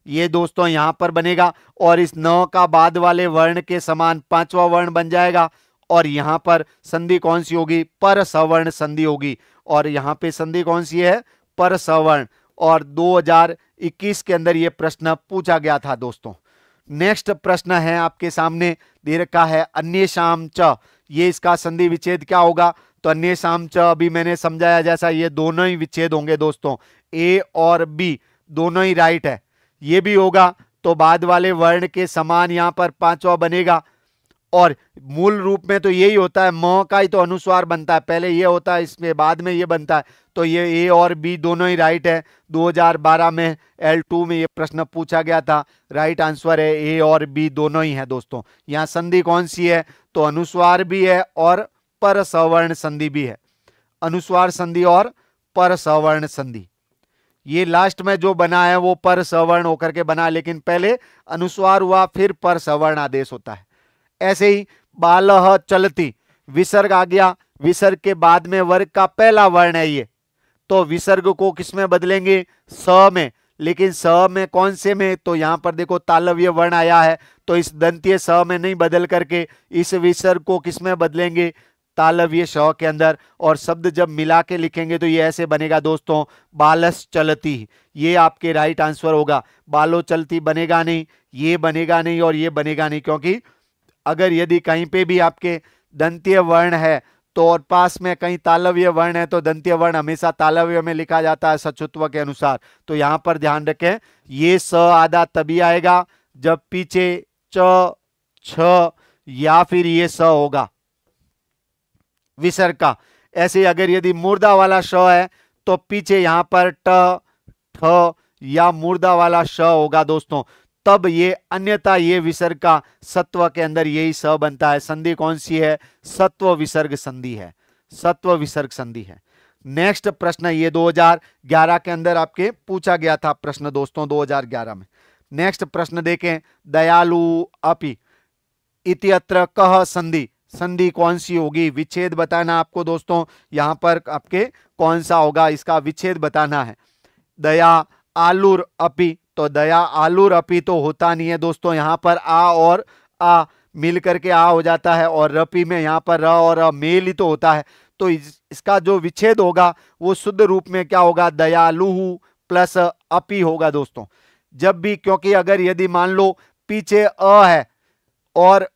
ये दोस्तों यहां पर बनेगा, और इस न का बाद वाले वर्ण के समान पांचवा वर्ण बन जाएगा, और यहां पर संधि कौन सी होगी? पर सवर्ण संधि होगी, और यहां पे संधि कौन सी है? पर सवर्ण। और 2021 के अंदर यह प्रश्न पूछा गया था दोस्तों। नेक्स्ट प्रश्न है आपके सामने दे रखा है अन्य शाम च, ये इसका संधि विच्छेद क्या होगा? तो अन्य शाम च अभी मैंने समझाया जैसा ये दोनों ही विच्छेद होंगे दोस्तों, ए और बी दोनों ही राइट है। ये भी होगा तो बाद वाले वर्ण के समान यहां पर पांचवा बनेगा, और मूल रूप में तो यही होता है, म का ही तो अनुस्वार बनता है, पहले ये होता है इसमें बाद में ये बनता है, तो ये ए और बी दोनों ही राइट है। 2012 में L2 में ये प्रश्न पूछा गया था, राइट आंसर है ए और बी दोनों ही है दोस्तों। यहां संधि कौन सी है? तो अनुस्वार भी है और पर सवर्ण संधि भी है, अनुस्वार संधि और पर सवर्ण संधि। ये लास्ट में जो बना है वो पर सवर्ण होकर के बना, लेकिन पहले अनुस्वार हुआ फिर पर सवर्ण आदेश होता है। ऐसे ही बालह चलती, विसर्ग आ गया, विसर्ग के बाद में वर्ग का पहला वर्ण है ये, तो विसर्ग को किसमें बदलेंगे? स में। लेकिन स में कौन से में? तो यहां पर देखो तालव्य वर्ण आया है, तो इस दंतीय स में नहीं बदल करके इस विसर्ग को किसमें बदलेंगे? तालव्य श के अंदर। और शब्द जब मिला के लिखेंगे तो ये ऐसे बनेगा दोस्तों, बालस चलती, ये आपके राइट आंसर होगा। बालो चलती बनेगा नहीं, ये बनेगा नहीं और ये बनेगा नहीं, क्योंकि अगर यदि कहीं पे भी आपके दंतीय वर्ण है तो और पास में कहीं तालव्य वर्ण है तो दंतीय वर्ण हमेशा तालव्य में लिखा जाता है सचुत्व के अनुसार। तो यहां पर ध्यान रखें, ये स आधा तभी आएगा जब पीछे च छ या फिर ये स होगा विसर्ग का। ऐसे अगर यदि मूर्धा वाला श है तो पीछे यहां पर ट ठ या मूर्धा वाला श होगा दोस्तों, तब ये अन्यथा ये विसर्ग का सत्व के अंदर यही स बनता है। संधि कौन सी है? सत्व विसर्ग संधि है, सत्व विसर्ग संधि है। नेक्स्ट प्रश्न ये 2011 के अंदर आपके पूछा गया था प्रश्न दोस्तों, 2011 में। नेक्स्ट प्रश्न देखें, दयालु अपि इत्यत्र कह संधि, संधि कौन सी होगी? विच्छेद बताना आपको दोस्तों, यहां पर आपके कौन सा होगा इसका विच्छेद बताना है। दया आलूर अपि, तो दया आलूर अपि तो होता नहीं है दोस्तों, यहां पर आ और आ मिल करके आ हो जाता है, और रपि में यहां पर र और मेल ही तो होता है, तो इसका जो विच्छेद होगा वो शुद्ध रूप में क्या होगा? दयालु प्लस अपि होगा दोस्तों। जब भी, क्योंकि अगर यदि मान लो पीछे अ है और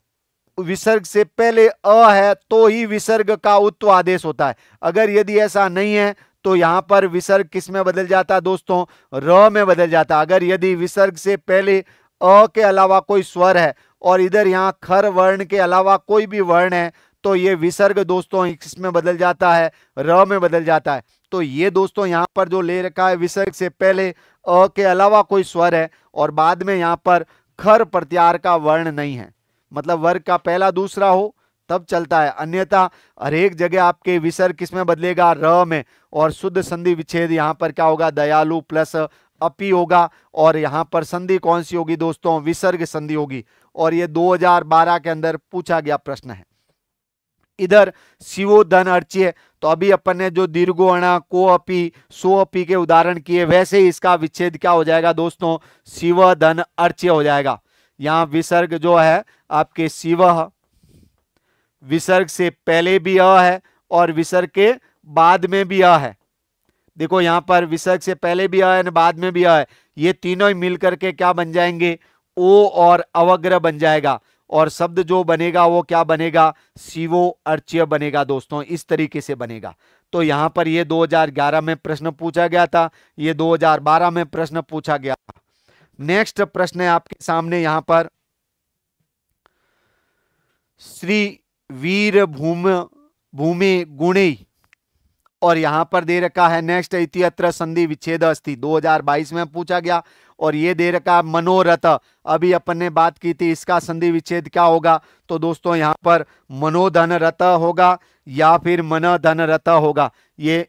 विसर्ग से पहले अ है तो ही विसर्ग का उत्व आदेश होता है। अगर यदि ऐसा नहीं है तो यहां पर विसर्ग किस में बदल जाता है दोस्तों? र में बदल जाता है। अगर यदि विसर्ग से पहले अ के अलावा कोई स्वर है और इधर यहां खर वर्ण के अलावा कोई भी वर्ण है तो ये विसर्ग दोस्तों किसमें बदल जाता है? र में बदल जाता है। तो ये दोस्तों यहां पर जो ले रखा है विसर्ग से पहले अ के अलावा कोई स्वर है और बाद में यहां पर खर प्रत्याहार का वर्ण नहीं है, मतलब वर्ग का पहला दूसरा हो तब चलता है, अन्यथा हर एक जगह आपके विसर्ग किसमें बदलेगा? र में। और शुद्ध संधि विच्छेद यहां पर क्या होगा? दयालु प्लस अपि होगा, और यहां पर संधि कौन सी होगी दोस्तों? विसर्ग संधि होगी, और ये 2012 के अंदर पूछा गया प्रश्न है। इधर शिवो धन अर्च्य, तो अभी अपन ने जो दीर्घो अणा को अपि सो अपि के उदाहरण किए, वैसे ही इसका विच्छेद क्या हो जाएगा दोस्तों? शिव धन अर्च्य हो जाएगा। यहां विसर्ग जो है आपके शिव, विसर्ग से पहले भी अ है और विसर्ग के बाद में भी अ है। देखो यहां पर विसर्ग से पहले भी अ है बाद में भी अ है, ये तीनों ही मिलकर के क्या बन जाएंगे? ओ और अवग्रह बन जाएगा, और शब्द जो बनेगा वो क्या बनेगा? शिवो अर्च्य बनेगा दोस्तों, इस तरीके से बनेगा। तो यहां पर ये 2011 में प्रश्न पूछा गया था, ये 2012 में प्रश्न पूछा गया था। नेक्स्ट प्रश्न है आपके सामने यहां पर, श्री वीर भूमि गुणे, और यहां पर दे रखा है नेक्स्ट इत्यत्र संधि विच्छेद अस्ति, 2022 में पूछा गया। और ये दे रखा है मनोरथ, अभी अपन ने बात की थी इसका संधि विच्छेद क्या होगा? तो दोस्तों यहां पर मनोधन रथ होगा या फिर मन धन रथ होगा। ये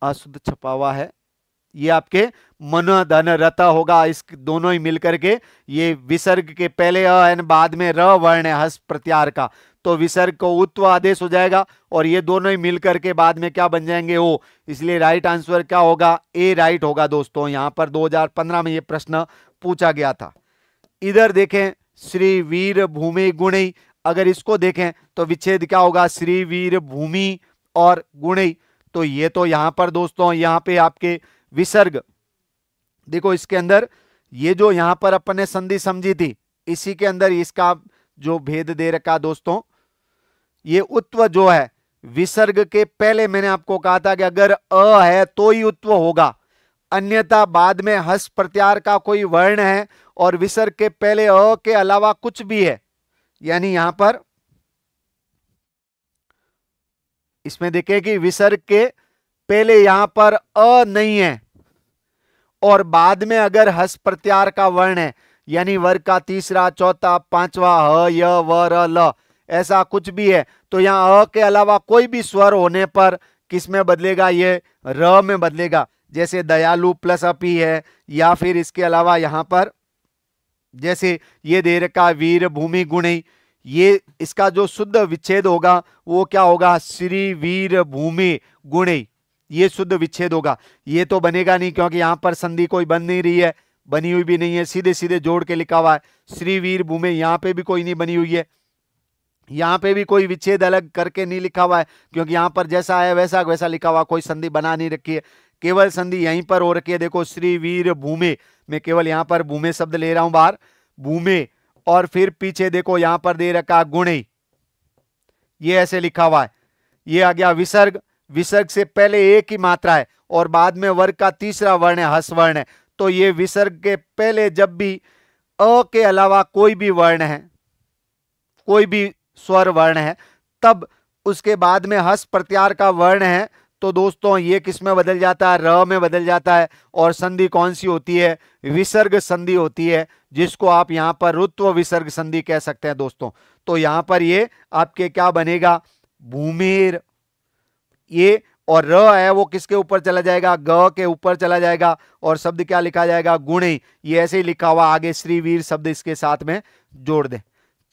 अशुद्ध छपा हुआ है, ये आपके मन धन रत होगा, इस दोनों ही मिलकर के ये विसर्ग के पहले अ है, बाद में र वर्ण है हस प्रत्यार का, तो विसर्ग को उत्व आदेश हो जाएगा और ये दोनों ही मिलकर के बाद में क्या बन जाएंगे ओ। इसलिए राइट आंसर क्या होगा, ए राइट होगा दोस्तों। यहां पर 2015 में ये प्रश्न पूछा गया था। इधर देखें श्री वीर भूमि गुणई, अगर इसको देखें तो विच्छेद क्या होगा, श्री वीर भूमि और गुणई। तो ये तो यहां पर दोस्तों यहां पे आपके विसर्ग देखो, इसके अंदर ये जो यहां पर अपन ने संधि समझी थी, इसी के अंदर इसका जो भेद दे रखा दोस्तों, ये उत्व जो है विसर्ग के पहले मैंने आपको कहा था कि अगर अ है तो ही उत्व होगा, अन्यथा बाद में हस प्रत्यार का कोई वर्ण है और विसर्ग के पहले अ के अलावा कुछ भी है, यानी यहां पर इसमें देखें कि विसर्ग के पहले यहां पर अ नहीं है और बाद में अगर हस प्रत्यार का वर्ण है, यानी वर्ग का तीसरा चौथा पांचवा ह य व र ल ऐसा कुछ भी है, तो यहां अ के अलावा कोई भी स्वर होने पर किस में बदलेगा, ये र में बदलेगा। जैसे दयालु प्लस अपी है, या फिर इसके अलावा यहां पर जैसे ये दे रखा वीर भूमि गुणई, ये इसका जो शुद्ध विच्छेद होगा वो क्या होगा, श्री वीर भूमि गुणई, ये शुद्ध विच्छेद होगा। ये तो बनेगा नहीं क्योंकि यहां पर संधि कोई बन नहीं रही है, बनी हुई भी नहीं है, सीधे सीधे जोड़ के लिखा हुआ है श्री वीर भूमि, यहां पे भी कोई नहीं बनी हुई है, यहां पे भी कोई विच्छेद अलग करके नहीं लिखा हुआ है क्योंकि यहां पर जैसा है वैसा वैसा लिखा हुआ, कोई संधि बना नहीं रखी है, केवल संधि यहीं पर हो रखी है। देखो श्री वीर भूमि, मैं केवल यहां पर भूमि शब्द ले रहा हूं बाहर, भूमि, और फिर पीछे देखो यहां पर दे रखा गुणई, ये ऐसे लिखा हुआ है। ये आ गया विसर्ग, विसर्ग से पहले एक ही मात्रा है और बाद में वर्ग का तीसरा वर्ण है हस वर्ण है, तो ये विसर्ग के पहले जब भी अ के अलावा कोई भी वर्ण है, कोई भी स्वर वर्ण है, तब उसके बाद में हस प्रत्यार का वर्ण है, तो दोस्तों ये किस में बदल जाता है, र में बदल जाता है। और संधि कौन सी होती है, विसर्ग संधि होती है, जिसको आप यहां पर रुत्व विसर्ग संधि कह सकते हैं दोस्तों। तो यहां पर ये आपके क्या बनेगा, भूमिर, ये और र है वो किसके ऊपर चला जाएगा, ग के ऊपर चला जाएगा और शब्द क्या लिखा जाएगा, गुणे, ये ऐसे ही लिखा हुआ, आगे श्रीवीर शब्द इसके साथ में जोड़ दें।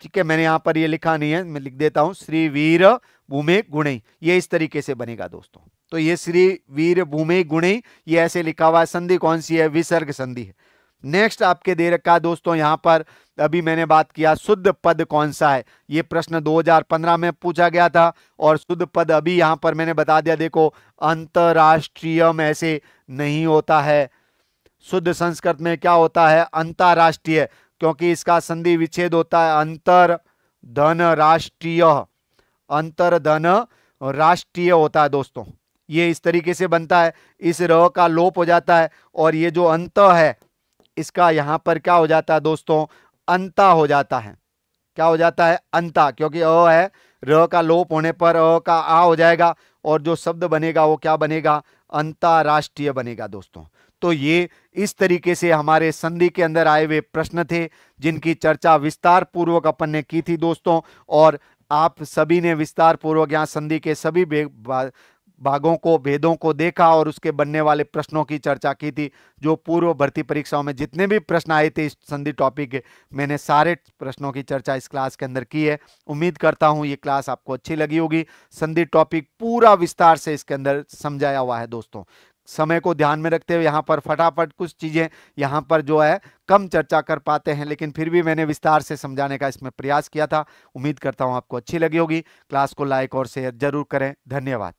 ठीक है, मैंने यहां पर ये लिखा नहीं है, मैं लिख देता हूं श्रीवीर भूमि गुणे, ये इस तरीके से बनेगा दोस्तों। तो ये श्री वीर भूमि गुणे, ये ऐसे लिखा हुआ है, संधि कौन सी है, विसर्ग संधि है। नेक्स्ट आपके दे रखा है दोस्तों यहां पर, अभी मैंने बात किया शुद्ध पद कौन सा है, ये प्रश्न 2015 में पूछा गया था और शुद्ध पद अभी यहां पर मैंने बता दिया। देखो अंतरराष्ट्रीय में ऐसे नहीं होता है, शुद्ध संस्कृत में क्या होता है, अंतरराष्ट्रीय, क्योंकि इसका संधि विच्छेद होता है अंतर धन राष्ट्रीय, अंतर धन राष्ट्रीय होता है दोस्तों। ये इस तरीके से बनता है, इस र का लोप हो जाता है और ये जो अंत है इसका यहां पर क्या हो जाता है दोस्तों, अंता हो जाता है। क्या हो जाता है, अंता, क्योंकि अ है, र का लोप होने पर अ का आ हो जाएगा और जो शब्द बनेगा वो क्या बनेगा, अंतरराष्ट्रीय बनेगा दोस्तों। तो ये इस तरीके से हमारे संधि के अंदर आए हुए प्रश्न थे जिनकी चर्चा विस्तार पूर्वक अपन ने की थी दोस्तों, और आप सभी ने विस्तार पूर्वक यहाँ संधि के सभी भागों को, भेदों को देखा और उसके बनने वाले प्रश्नों की चर्चा की थी। जो पूर्व भर्ती परीक्षाओं में जितने भी प्रश्न आए थे इस संधि टॉपिक के, मैंने सारे प्रश्नों की चर्चा इस क्लास के अंदर की है। उम्मीद करता हूं ये क्लास आपको अच्छी लगी होगी। संधि टॉपिक पूरा विस्तार से इसके अंदर समझाया हुआ है दोस्तों। समय को ध्यान में रखते हुए यहाँ पर फटाफट कुछ चीजें यहाँ पर जो है कम चर्चा कर पाते हैं, लेकिन फिर भी मैंने विस्तार से समझाने का इसमें प्रयास किया था। उम्मीद करता हूँ आपको अच्छी लगी होगी। क्लास को लाइक और शेयर जरूर करें। धन्यवाद।